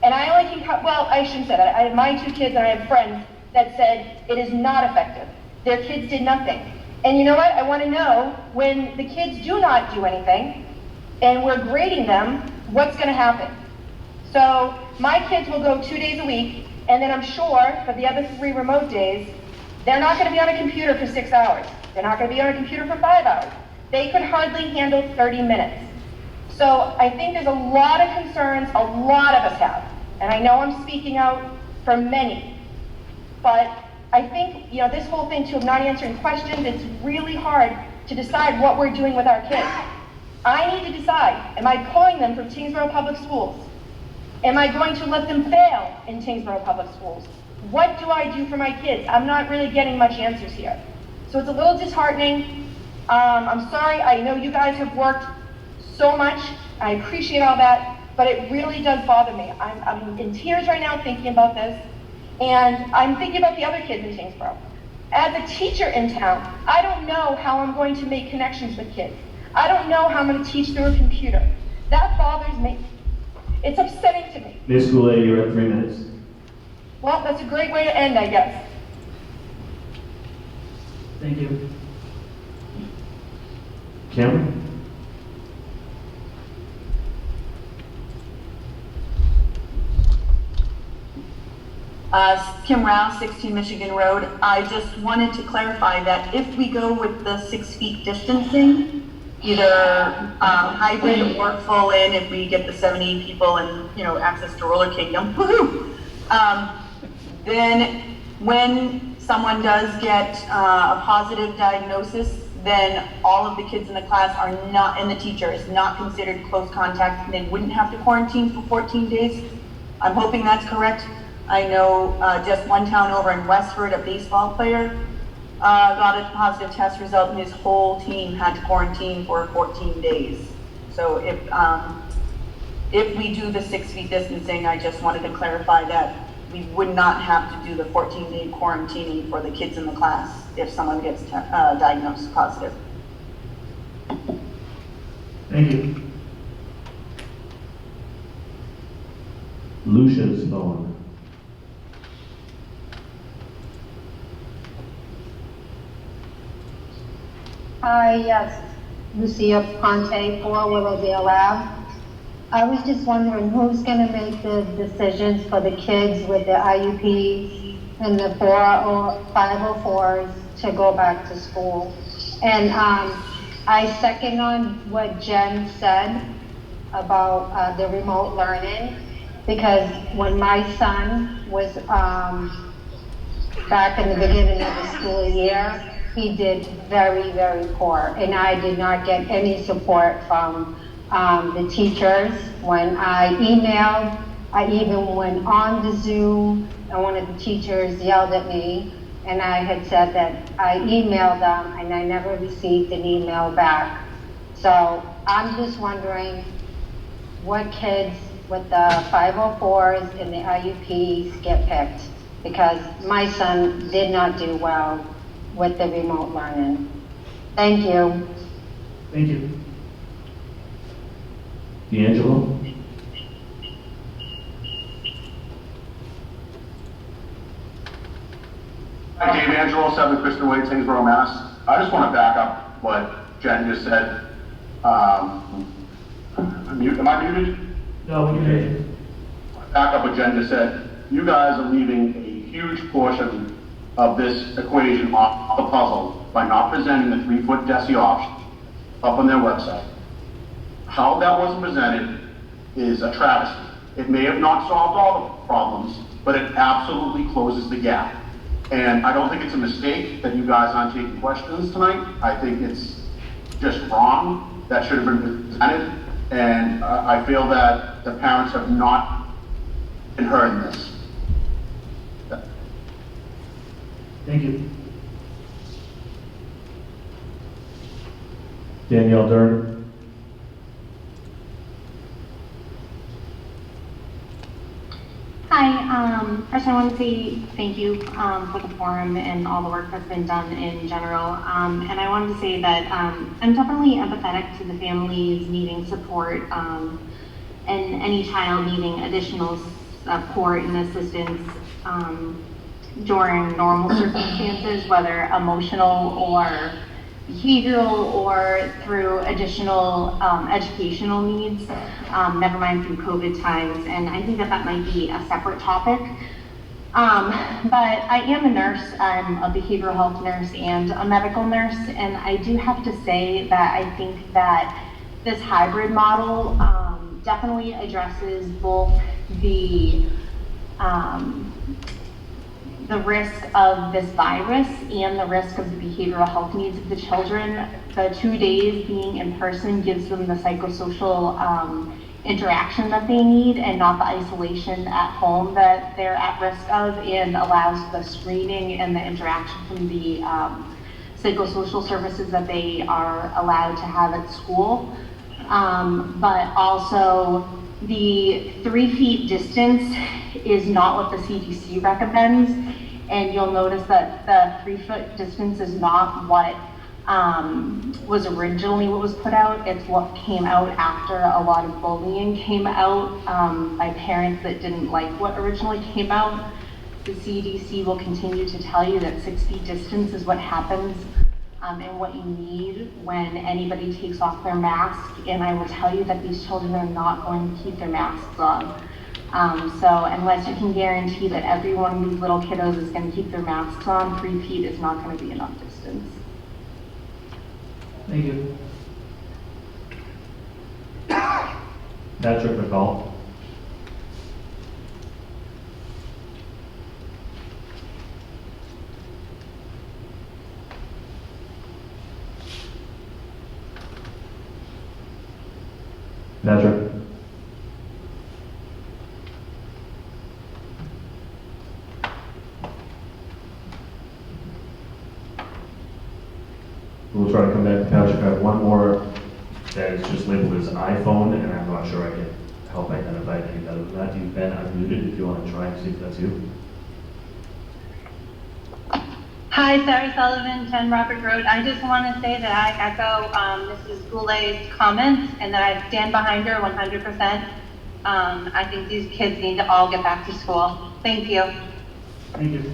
And I only can, well, I shouldn't say that. I have my 2 kids and I have friends that said it is not effective. Their kids did nothing. And you know what? I want to know, when the kids do not do anything and we're grading them, what's going to happen? So my kids will go 2 days a week, and then I'm sure for the other 3 remote days, they're not going to be on a computer for 6 hours. They're not going to be on a computer for 5 hours. They could hardly handle 30 minutes. So I think there's a lot of concerns a lot of us have. And I know I'm speaking out for many. But I think, this whole thing too of not answering questions, it's really hard to decide what we're doing with our kids. I need to decide, am I pulling them from Tyngsborough Public Schools? Am I going to let them fail in Tyngsborough Public Schools? What do I do for my kids? I'm not really getting much answers here. So it's a little disheartening. I'm sorry, I know you guys have worked so much. I appreciate all that, but it really does bother me. I'm in tears right now thinking about this, and I'm thinking about the other kids in Tyngsborough. As a teacher in town, I don't know how I'm going to make connections with kids. I don't know how I'm going to teach through a computer. That bothers me. It's upsetting to me. Ms. Goulet, you're at 3 minutes. Well, that's a great way to end, I guess. Thank you. Cameron? Kim Rouse, 16 Michigan Road. I just wanted to clarify that if we go with the 6 feet distancing, either hybrid or full in, if we get the 70 people and access to Roller Kingdom, woohoo! Then when someone does get a positive diagnosis, then all of the kids in the class are not, and the teacher is not considered close contact, and they wouldn't have to quarantine for 14 days. I'm hoping that's correct. I know just one town over in Westford, a baseball player got a positive test result, and his whole team had to quarantine for 14 days. So if we do the 6 feet distancing, I just wanted to clarify that we would not have to do the 14-day quarantining for the kids in the class if someone gets diagnosed positive. Thank you. Lucia's phone. Hi, yes, Lucia Ponte, 4 Willowdale Ave. I was just wondering who's going to make the decisions for the kids with the IUPs and the 504s to go back to school. And I second on what Jen said about the remote learning, because when my son was back in the beginning of the school year, he did very, very poor, and I did not get any support from the teachers. When I emailed, I even went on the Zoom, and one of the teachers yelled at me, and I had said that I emailed them, and I never received an email back. So I'm just wondering what kids with the 504s and the IUPs get picked, because my son did not do well with the remote learning. Thank you. Thank you. D'Angelo? Hi, Dave Angelo, 7 Kristen Way, Tyngsborough, Mass. I just want to back up what Jen just said. Am I muted? No, we can hear you. Back up what Jen just said. You guys are leaving a huge portion of this equation off the puzzle by not presenting the 3-foot DESI option up on their website. How that wasn't presented is a travesty. It may have not solved all the problems, but it absolutely closes the gap. And I don't think it's a mistake that you guys aren't taking questions tonight. I think it's just wrong. That should have been presented. And I feel that the parents have not been heard in this. Thank you. Danielle Dern. Hi, our First, I want to say thank you for the forum and all the work that's been done in general. And I wanted to say that I'm definitely empathetic to the families needing support and any child needing additional support and assistance during normal circumstances, whether emotional or behavioral or through additional educational needs, never mind through COVID times. And I think that that might be a separate topic. But I am a nurse. I'm a behavioral health nurse and a medical nurse. And I do have to say that I think that this hybrid model definitely addresses both the risk of this virus and the risk of the behavioral health needs of the children. The 2 days being in person gives them the psychosocial interaction that they need and not the isolation at home that they're at risk of, and allows the screening and the interaction from the psychosocial services that they are allowed to have at school. But also the 3 feet distance is not what the CDC recommends. And you'll notice that the 3 foot distance is not what was originally what was put out. It's what came out after a lot of bullying came out by parents that didn't like what originally came out. The CDC will continue to tell you that 6 feet distance is what happens and what you need when anybody takes off their mask. And I will tell you that these children are not going to keep their masks on. So unless you can guarantee that every one of these little kiddos is going to keep their masks on, 3 feet is not going to be enough distance. Thank you. Patrick McCall. Patrick. We'll try to come back to Patrick. I have one more that is just labeled as iPhone, and I'm not sure I can help identify it any better than that. You've been unmuted if you want to try and see if that's you. Hi, Sarah Sullivan, 10 Robert Road. I just want to say that I echo Mrs. Goulet's comments and that I stand behind her 100%. I think these kids need to all get back to school. Thank you. Thank you.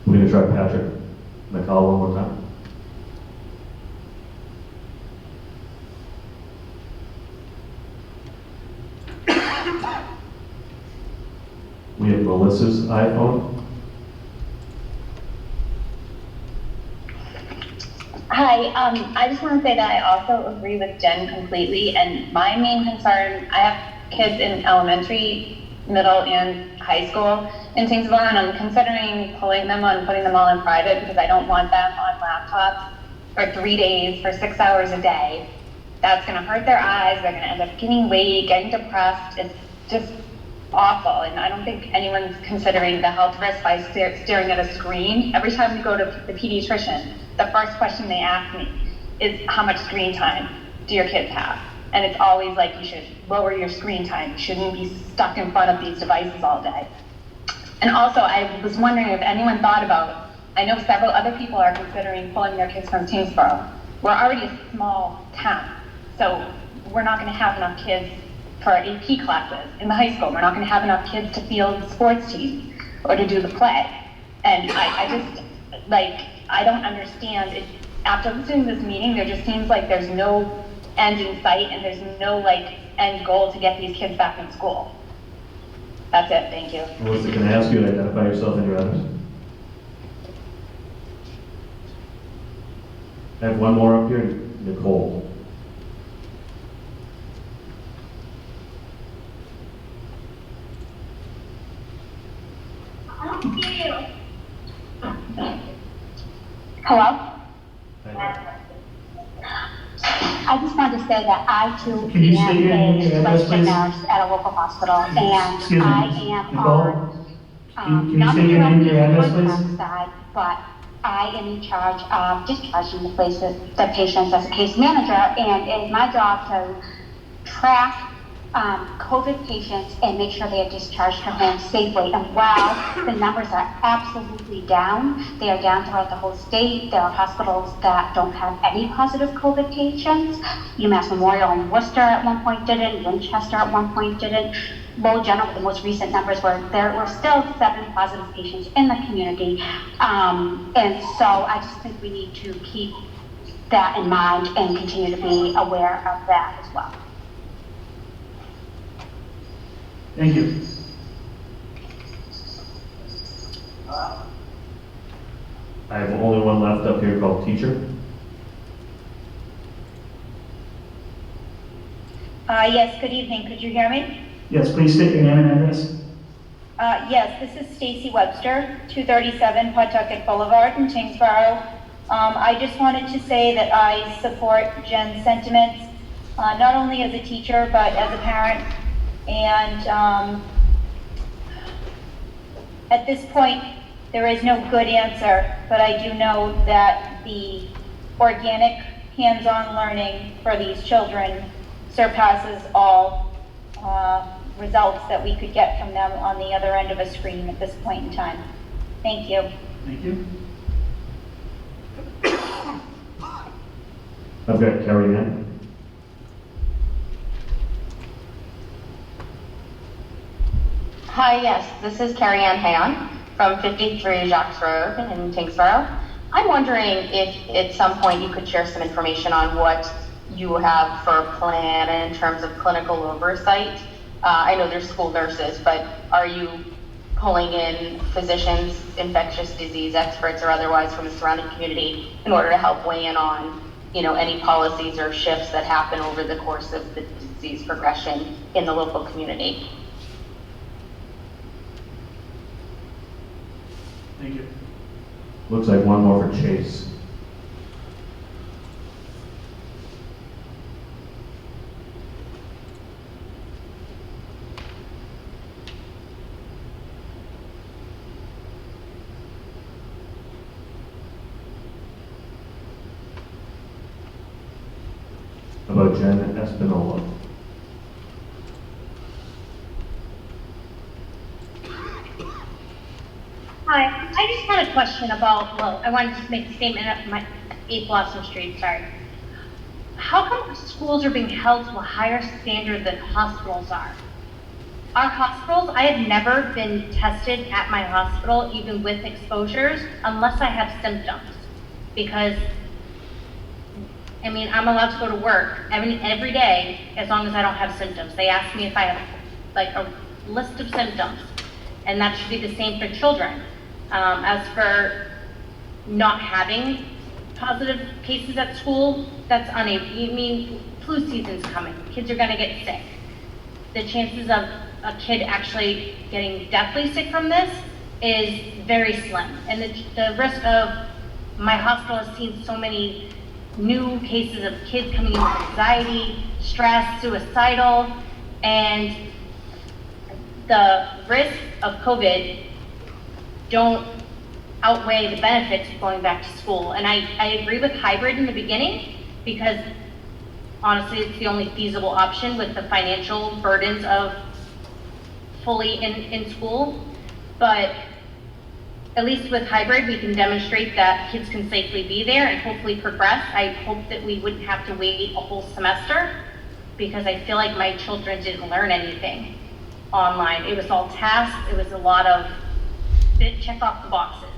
We're going to try Patrick McCall one more time. We have Melissa's iPhone. Hi, I just want to say that I also agree with Jen completely, and my main concern, I have kids in elementary, middle, and high school in Tyngsborough, and I'm considering putting them all in private because I don't want them on laptops for 3 days, for 6 hours a day. That's going to hurt their eyes, they're going to end up gaining weight, getting depressed. It's just awful, and I don't think anyone's considering the health risk by staring at a screen. Every time we go to the pediatrician, the first question they ask me is, how much screen time do your kids have? And it's always like, you should lower your screen time. You shouldn't be stuck in front of these devices all day. And also, I was wondering if anyone thought about, I know several other people are considering pulling their kids from Tyngsborough. We're already a small town, so we're not going to have enough kids for AP classes in the high school. We're not going to have enough kids to field sports teams or to do the play. And I just, like, I don't understand. After listening to this meeting, there just seems like there's no end in sight and there's no, like, end goal to get these kids back in school. That's it. Thank you. Melissa, can I ask you to identify yourself and your address? I have one more up here, Nicole. Hello? I just wanted to say that I too Can you say your am name and a address, registered please? nurse at a local hospital, and Excuse me, I am Nicole? on, Can you not say your name and your directly address, on please? the side, but I am in charge of discharging the patients as a case manager, and it is my job to track COVID patients and make sure they are discharged to home safely. And while the numbers are absolutely down, they are down throughout the whole state. There are hospitals that don't have any positive COVID patients. UMass Memorial in Worcester at one point didn't, Winchester at one point didn't. Lowell General, the most recent numbers were there were still 7 positive patients in the community. And so I just think we need to keep that in mind and continue to be aware of that as well. Thank you. I have only one left up here called teacher. Yes, good evening. Could you hear me? Yes, please state your name and address. Yes, this is Stacy Webster, 237 Pawtucket Boulevard in Tyngsborough. I just wanted to say that I support Jen's sentiments, not only as a teacher, but as a parent. And at this point, there is no good answer, but I do know that the organic hands-on learning for these children surpasses all results that we could get from them on the other end of a screen at this point in time. Thank you. Thank you. I've got Carrie Ann. Hi, yes, this is Carrie Ann Hayon from 53 Jacques Road in Tyngsborough. I'm wondering if at some point you could share some information on what you have for a plan in terms of clinical oversight. I know there's school nurses, but are you pulling in physicians, infectious disease experts, or otherwise from the surrounding community in order to help weigh in on, any policies or shifts that happen over the course of the disease progression in the local community? Thank you. Looks like one more for Chase. How about Jen Espinola? Hi, I just had a question about, I wanted to make a statement at my 8 Blossom Street, sorry. How come schools are being held to a higher standard than hospitals are? Our hospitals, I have never been tested at my hospital, even with exposures, unless I have symptoms. Because, I'm allowed to go to work every day as long as I don't have symptoms. They ask me if I have a list of symptoms, and that should be the same for children. As for not having positive cases at school, that's unable. Flu season's coming. Kids are going to get sick. The chances of a kid actually getting deathly sick from this is very slim. And the risk of my hospital has seen so many new cases of kids coming in with anxiety, stress, suicidal, and the risk of COVID don't outweigh the benefits of going back to school. And I agree with hybrid in the beginning because honestly it's the only feasible option with the financial burdens of fully in school. But at least with hybrid we can demonstrate that kids can safely be there and hopefully progress. I hope that we wouldn't have to wait a whole semester because I feel like my children didn't learn anything online. It was all tasks, it was a lot of check off the boxes.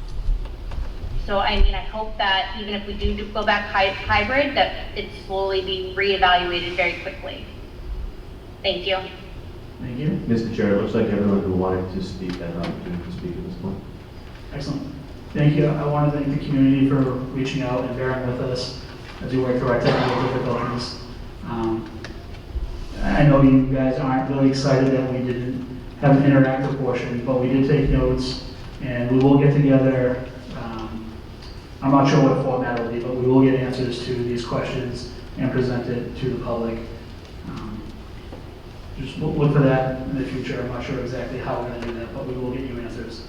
So I hope that even if we do go back hybrid, that it slowly be reevaluated very quickly. Thank you. Thank you. Mr. Chair, it looks like everyone who wanted to speak had an opportunity to speak at this point. Excellent. Thank you. I want to thank the community for reaching out and bearing with us as we work through our technical difficulties. I know you guys aren't really excited that we didn't have an interactive portion, but we did take notes, and we will get together. I'm not sure what format it will be, but we will get answers to these questions and present it to the public. Just look for that in the future. I'm not sure exactly how we're going to do that, but we will get you answers.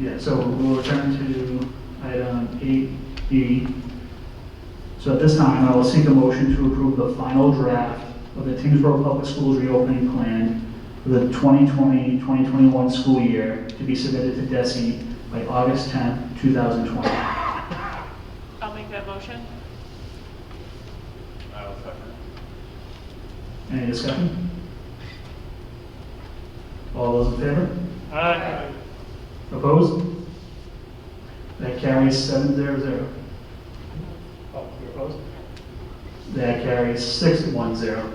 Yeah, so we'll return to item 8E. So at this time, I will seek a motion to approve the final draft of the Tyngsborough Public Schools reopening plan for the 2020-2021 school year to be submitted to DESE by August 10th, 2020. I'll make that motion. I will second. Any discussion? All those in favor? Aye. Opposed? That carries 7-0. Oh, you're opposed? That carries 6-1-0.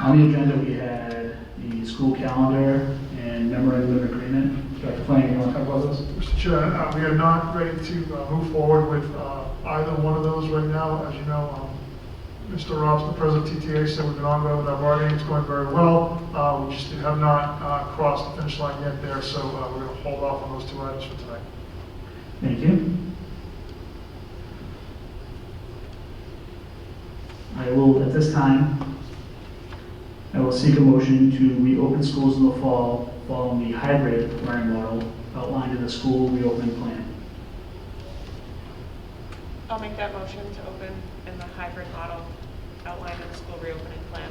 On the agenda, we had the school calendar and memorandum of agreement. Dr. Flanagan, you want to talk about those? Mr. Chair, we are not ready to move forward with either one of those right now. As you know, Mr. Robson, the president of TTA, said we've been ongoing with our bargaining. It's going very well. We just have not crossed the finish line yet there, so we're going to hold off on those two items for tonight. Thank you. I will, at this time, I will seek a motion to reopen schools in the fall following the hybrid learning model outlined in the school reopening plan. I'll make that motion to open in the hybrid model outlined in the school reopening plan.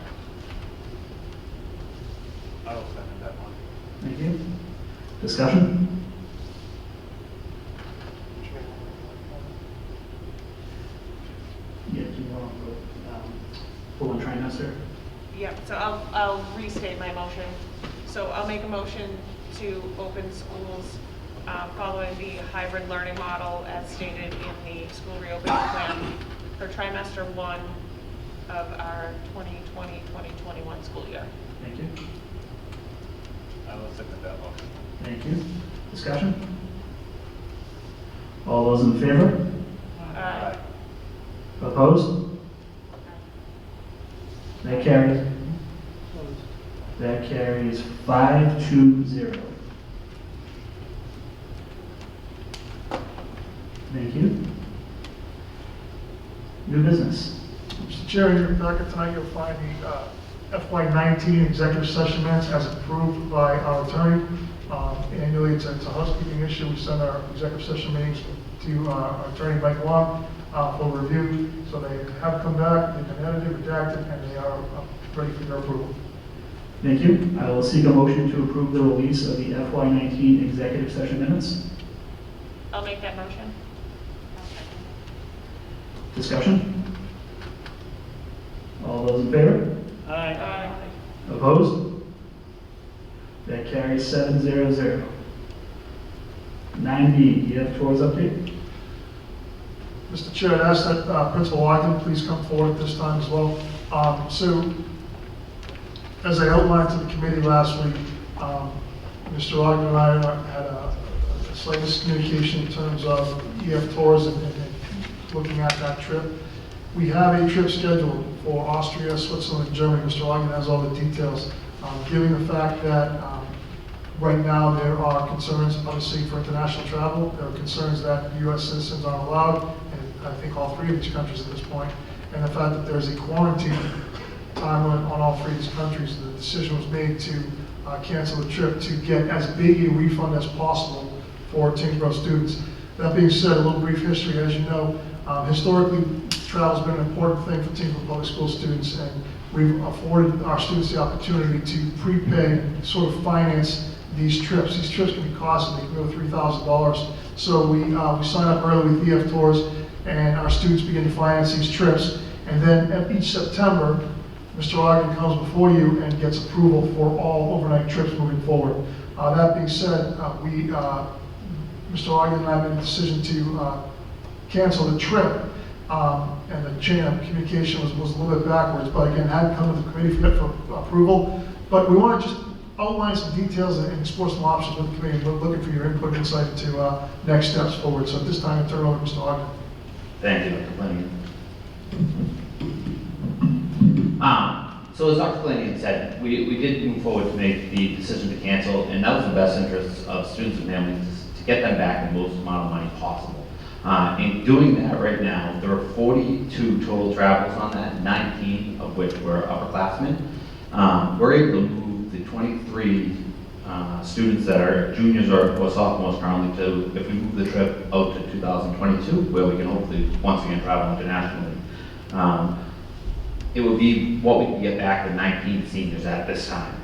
I will second that one. Thank you. Discussion? Yeah, do you want to pull one trimester? Yep, so I'll restate my motion. So I'll make a motion to open schools following the hybrid learning model as stated in the school reopening plan for trimester 1 of our 2020-2021 school year. Thank you. I will second that motion. Thank you. Discussion? All those in favor? Aye. Opposed? That carries. That carries 5-0. Thank you. New business. Mr. Chair, in your packet tonight, you'll find the FY19 executive session minutes as approved by our attorney. Annually, it's a housekeeping issue. We send our executive session meetings to our attorney, Mike Long, for review. So they have come back, they've been edited, redacted, and they are ready for your approval. Thank you. I will seek a motion to approve the release of the FY19 executive session minutes. I'll make that motion. Discussion? All those in favor? Aye. Opposed? That carries 7-0. 9B, you have tours update? Mr. Chair, I'd ask that Principal Ogden please come forward at this time as well. So, as I outlined to the committee last week, Mr. Ogden and I had a slight miscommunication in terms of EF tours and looking at that trip. We have a trip scheduled for Austria, Switzerland, and Germany. Mr. Ogden has all the details. Given the fact that right now there are concerns, obviously, for international travel, there are concerns that U.S. citizens aren't allowed, and I think all three of these countries at this point, and the fact that there's a quarantine time limit on all three of these countries, the decision was made to cancel the trip to get as big a refund as possible for Tyngsborough students. That being said, a little brief history. As you know, historically, travel has been an important thing for Tyngsborough Public School students, and we've afforded our students the opportunity to prepay, sort of finance these trips. These trips can be costly, they can go to $3,000. So we sign up early with EF Tours, and our students begin to finance these trips. And then at each September, Mr. Ogden comes before you and gets approval for all overnight trips moving forward. That being said, Mr. Ogden and I made a decision to cancel the trip, and the chain of communication was a little bit backwards, but again, hadn't come to the committee for approval. But we want to just outline some details and explore some options with the committee. We're looking for your input and insight into next steps forward. So at this time, I turn it over to Mr. Ogden. Thank you, Dr. Flanagan. So as Dr. Flanagan said, we did move forward to make the decision to cancel, and that was in the best interest of students and families to get them back in the most amount of money possible. In doing that right now, there are 42 total travels on that, 19 of which were upperclassmen. We're able to move the 23 students that are juniors or sophomores currently to, if we move the trip out to 2022, where we can hopefully once again travel internationally. It would be what we can get back to 19 seniors at this time.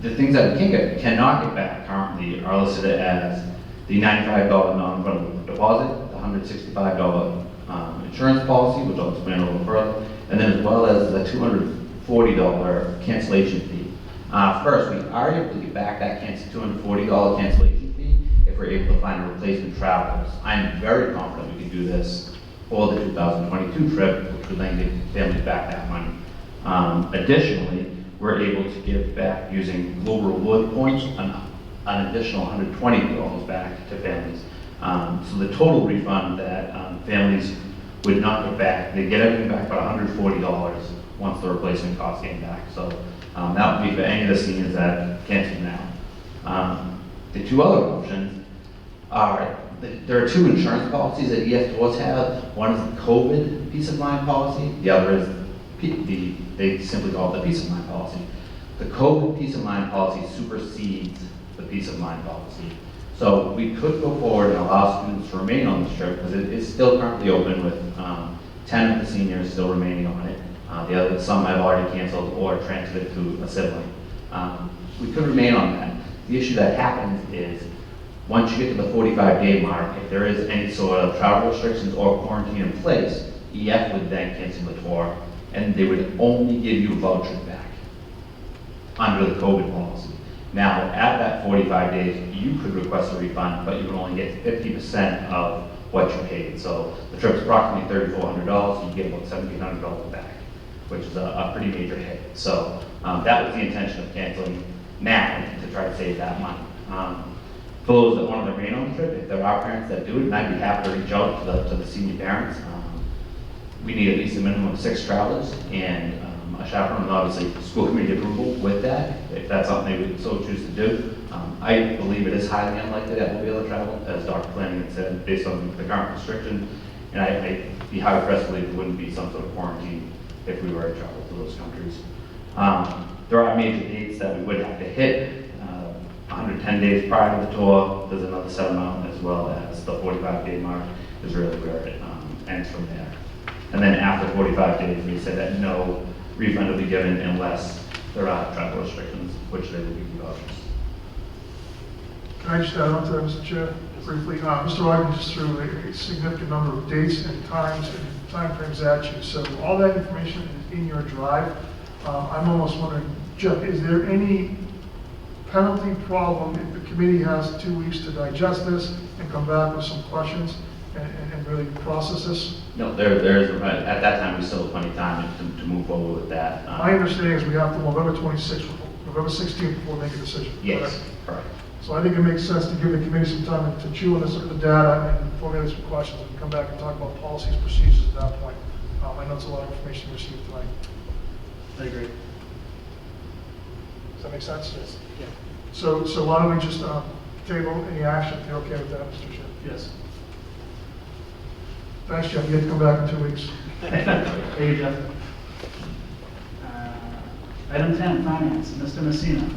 The things that we cannot get back currently are listed as the $95 non-refundable deposit, the $165 insurance policy, which I'll explain a little further, and then as well as the $240 cancellation fee. First, we are able to get back that $240 cancellation fee if we're able to find a replacement travelers. I'm very confident we can do this for the 2022 trip, which would then give families back that money. Additionally, we're able to give back using low reward points an additional $120 back to families. So the total refund that families would not get back, they get everything back but $140 once the replacement costs came back. So that would be for any of the seniors that cancel now. The two other options are, there are two insurance policies that EF Tours have. One is the COVID peace of mind policy. The other is they simply call it the peace of mind policy. The COVID peace of mind policy supersedes the peace of mind policy. So we could go forward and allow students to remain on this trip because it is still currently open with 10 of the seniors still remaining on it. Some have already canceled or transferred it to a sibling. We could remain on that. The issue that happens is once you get to the 45-day mark, if there is any sort of travel restrictions or quarantine in place, EF would then cancel the tour and they would only give you a voucher back under the COVID policy. Now, at that 45 days, you could request a refund, but you would only get 50% of what you paid. So the trip's approximately $3,400, you get about $1,700 back, which is a pretty major hit. So that was the intention of canceling now to try to save that money. For those that want to remain on the trip, if there are parents that do it, and I'd be happy to reach out to the senior parents. We need at least a minimum of 6 travelers and a chaperone, and obviously school committee approval with that, if that's something they would so choose to do. I believe it is highly unlikely that we'll be able to travel, as Dr. Flanagan said, based on the current restriction. And I'd be hard pressed to believe there wouldn't be some sort of quarantine if we were to travel to those countries. There are major dates that we would have to hit. 110 days prior to the tour, there's another set amount, as well as the 45-day mark is really where it ends from there. And then after 45 days, we said that no refund will be given unless there are travel restrictions, which they will be vouchers. Can I just add on to that, Mr. Chair, briefly? Mr. Ogden just threw a significant number of dates and times and timeframes at you. So all that information is in your drive. I'm almost wondering, Jeff, is there any penalty problem if the committee has 2 weeks to digest this and come back with some questions and really process this? No, there's at that time we still have plenty of time to move forward with that. My understanding is we have till November 26th, November 16th before we make a decision. Yes, correct. So I think it makes sense to give the committee some time to chew on this, the data, and formulate some questions, and come back and talk about policies, procedures at that point. I know it's a lot of information to receive tonight. I agree. Does that make sense? Yes. Yeah. So why don't we just table any action, if you're okay with that, Mr. Chair? Yes. Thanks, Jeff. You get to come back in 2 weeks. Thank you, Jeff. Item 10, Finance, Mr. Messina.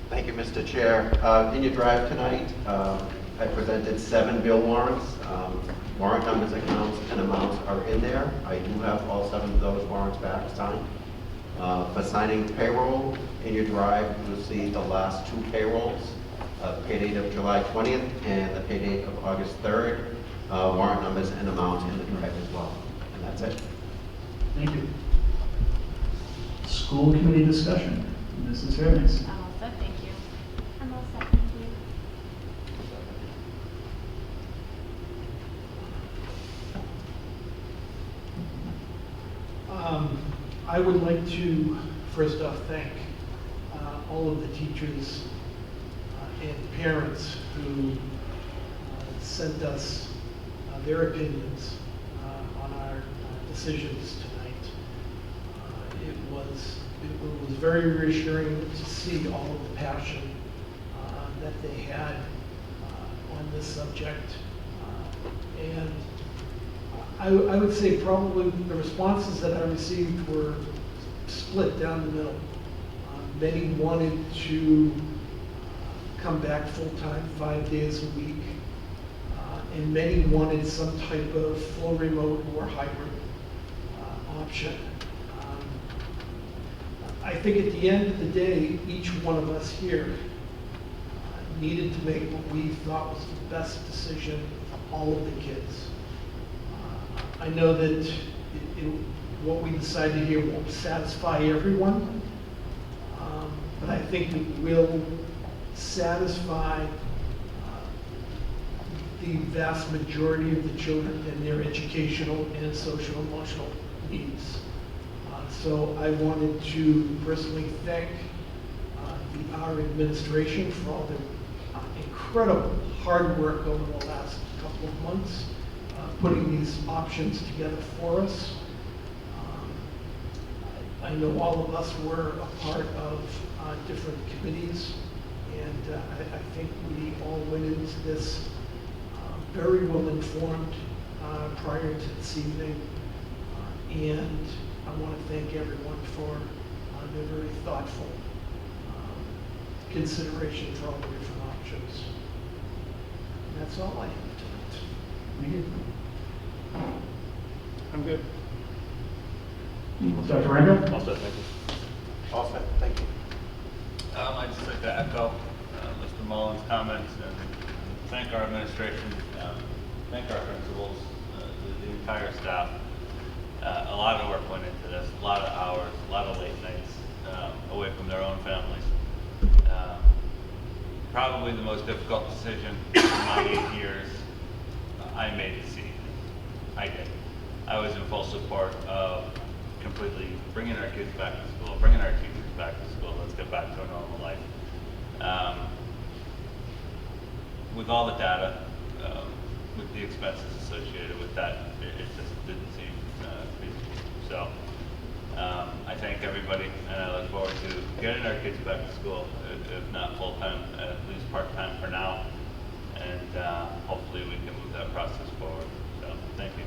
Thank you, Mr. Chair. In your drive tonight, I presented 7 bill warrants. Warrant numbers, accounts, and amounts are in there. I do have all 7 of those warrants back signed. For signing payroll, in your drive, you'll see the last 2 payrolls, the pay date of July 20th and the pay date of August 3rd. Warrant numbers and amounts in the drive as well. And that's it. Thank you. School committee discussion. Mrs. Hermes. I'm all set, thank you. I'm all set, thank you. I would like to first off thank all of the teachers and parents who sent us their opinions on our decisions tonight. It was very reassuring to see all of the passion that they had on this subject. And I would say probably the responses that I received were split down the middle. Many wanted to come back full-time, 5 days a week, and many wanted some type of full remote or hybrid option. I think at the end of the day, each one of us here needed to make what we thought was the best decision for all of the kids. I know that what we decided here won't satisfy everyone, but I think it will satisfy the vast majority of the children and their educational and social emotional needs. So I wanted to personally thank our administration for all the incredible hard work over the last couple of months, putting these options together for us. I know all of us were a part of different committees, and I think we all went into this very well informed prior to this evening, and I want to thank everyone for their very thoughtful consideration for all the different options. And that's all I have tonight. Thank you. I'm good. Dr. Ranga? All set, thank you. All set, thank you. I'd just like to echo Mr. Mullins' comments and thank our administration, thank our principals, the entire staff. A lot of work went into this, a lot of hours, a lot of late nights away from their own families. Probably the most difficult decision in my 8 years I made this evening. I did. I was in full support of completely bringing our kids back to school, bringing our teachers back to school. Let's get back to a normal life. With all the data, with the expenses associated with that, it just didn't seem feasible. So I thank everybody, and I look forward to getting our kids back to school, if not full-time, at least part-time for now. And hopefully we can move that process forward. So thank you.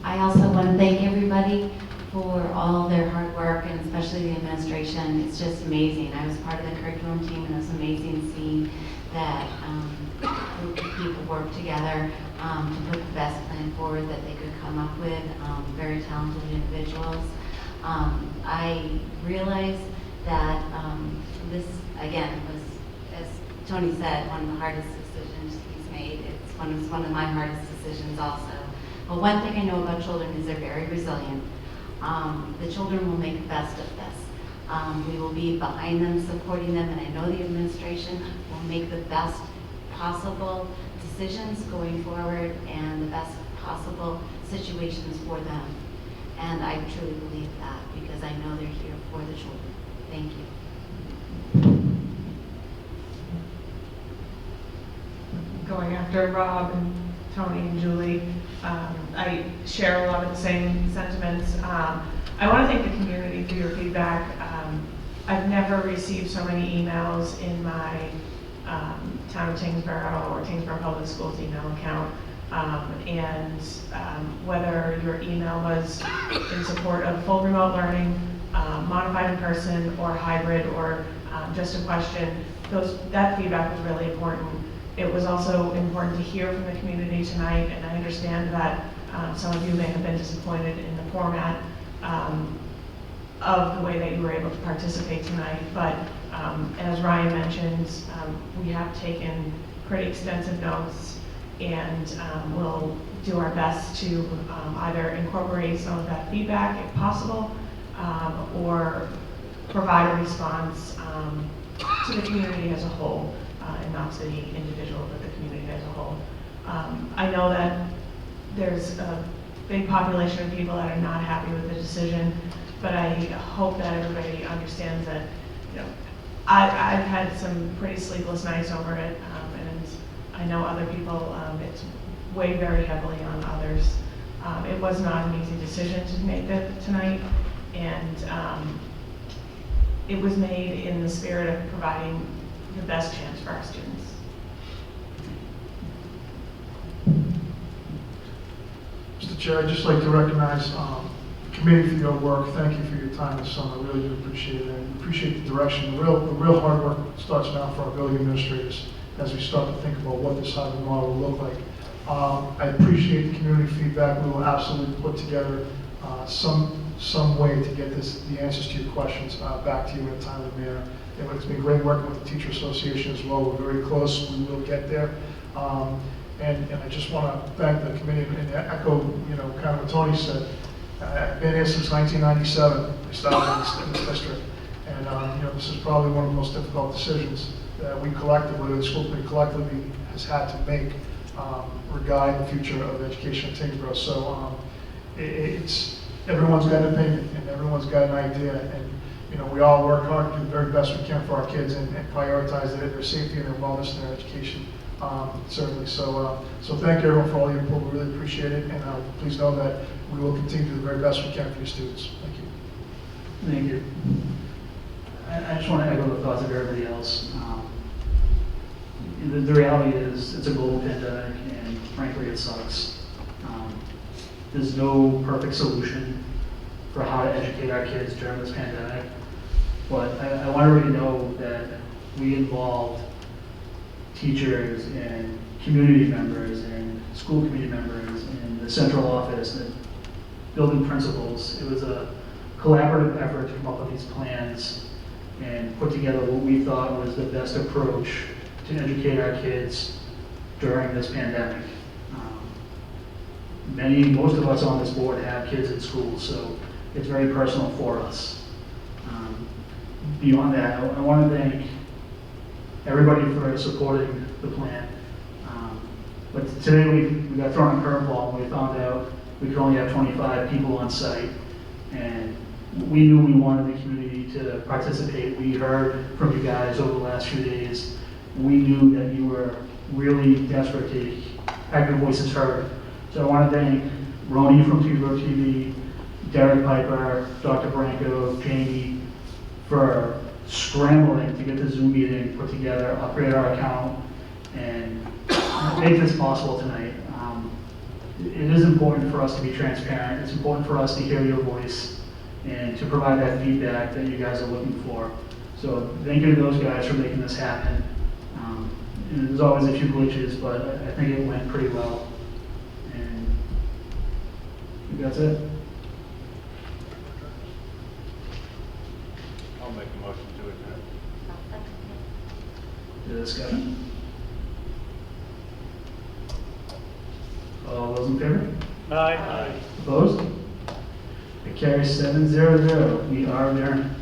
I also want to thank everybody for all their hard work, and especially the administration. It's just amazing. I was part of the curriculum team, and it was amazing seeing that group of people work together to put the best plan forward that they could come up with. Very talented individuals. I realized that this, again, was, as Tony said, one of the hardest decisions he's made. It's one of my hardest decisions also. But one thing I know about children is they're very resilient. The children will make the best of this. We will be behind them, supporting them, and I know the administration will make the best possible decisions going forward and the best possible situations for them. And I truly believe that because I know they're here for the children. Thank you. Going after Rob and Tony and Julie, I share a lot of the same sentiments. I want to thank the community for your feedback. I've never received so many emails in my town of Tyngsborough or Tyngsborough Public Schools email account. Whether your email was in support of full remote learning, modified in person, or hybrid, or just a question, that feedback was really important. It was also important to hear from the community tonight, and I understand that some of you may have been disappointed in the format of the way that you were able to participate tonight. But as Ryan mentioned, we have taken pretty extensive notes, and we'll do our best to either incorporate some of that feedback if possible, or provide a response to the community as a whole, and not to the individual, but the community as a whole. I know that there's a big population of people that are not happy with the decision, but I hope that everybody understands that, you know, I've had some pretty sleepless nights over it, and I know other people, it's weigh very heavily on others. It was not an easy decision to make that tonight, and it was made in the spirit of providing the best chance for our students. Mr. Chair, I'd just like to recognize the committee for your work. Thank you for your time this summer. I really do appreciate it. And appreciate the direction. The real hard work starts now for our building administrators as we start to think about what this hybrid model will look like. I appreciate the community feedback. We will absolutely put together some way to get the answers to your questions back to you in a timely manner. It's been great working with the Teacher Association as well. We're very close. We will get there. And I just want to thank the committee and echo, kind of what Tony said. I've been here since 1997. I started in this district. And, this is probably one of the most difficult decisions that we collectively, the school committee collectively has had to make regarding the future of education in Tyngsborough. So everyone's got an opinion and everyone's got an idea. And, we all work hard to do the very best we can for our kids and prioritize their safety and their wellness and their education. Certainly. So thank you everyone for all your input. We really appreciate it. And please know that we will continue to do the very best we can for your students. Thank you. Thank you. I just want to echo the thoughts of everybody else. The reality is it's a global pandemic, and frankly, it sucks. There's no perfect solution for how to educate our kids during this pandemic, but I want everybody to know that we involved teachers and community members and school committee members and the central office and building principals. It was a collaborative effort to come up with these plans and put together what we thought was the best approach to educate our kids during this pandemic. Most of us on this board have kids in school, so it's very personal for us. Beyond that, I want to thank everybody for supporting the plan. But today we got thrown a curveball when we found out we could only have 25 people on site, and we knew we wanted the community to participate. We heard from you guys over the last few days. We knew that you were really desperate to have your voices heard. So I want to thank Roni from Tyngsborough TV, Derek Piper, Dr. Branco, Jamie, for scrambling to get the Zoom meeting put together, upgrade our account, and make this possible tonight. It is important for us to be transparent. It's important for us to hear your voice and to provide that feedback that you guys are looking for. So thank you to those guys for making this happen. And there's always a few glitches, but I think it went pretty well. And I think that's it. I'll make a motion to adjourn. Discussion? All those in favor? Aye. Opposed? It carries 7-0. We are adjourned.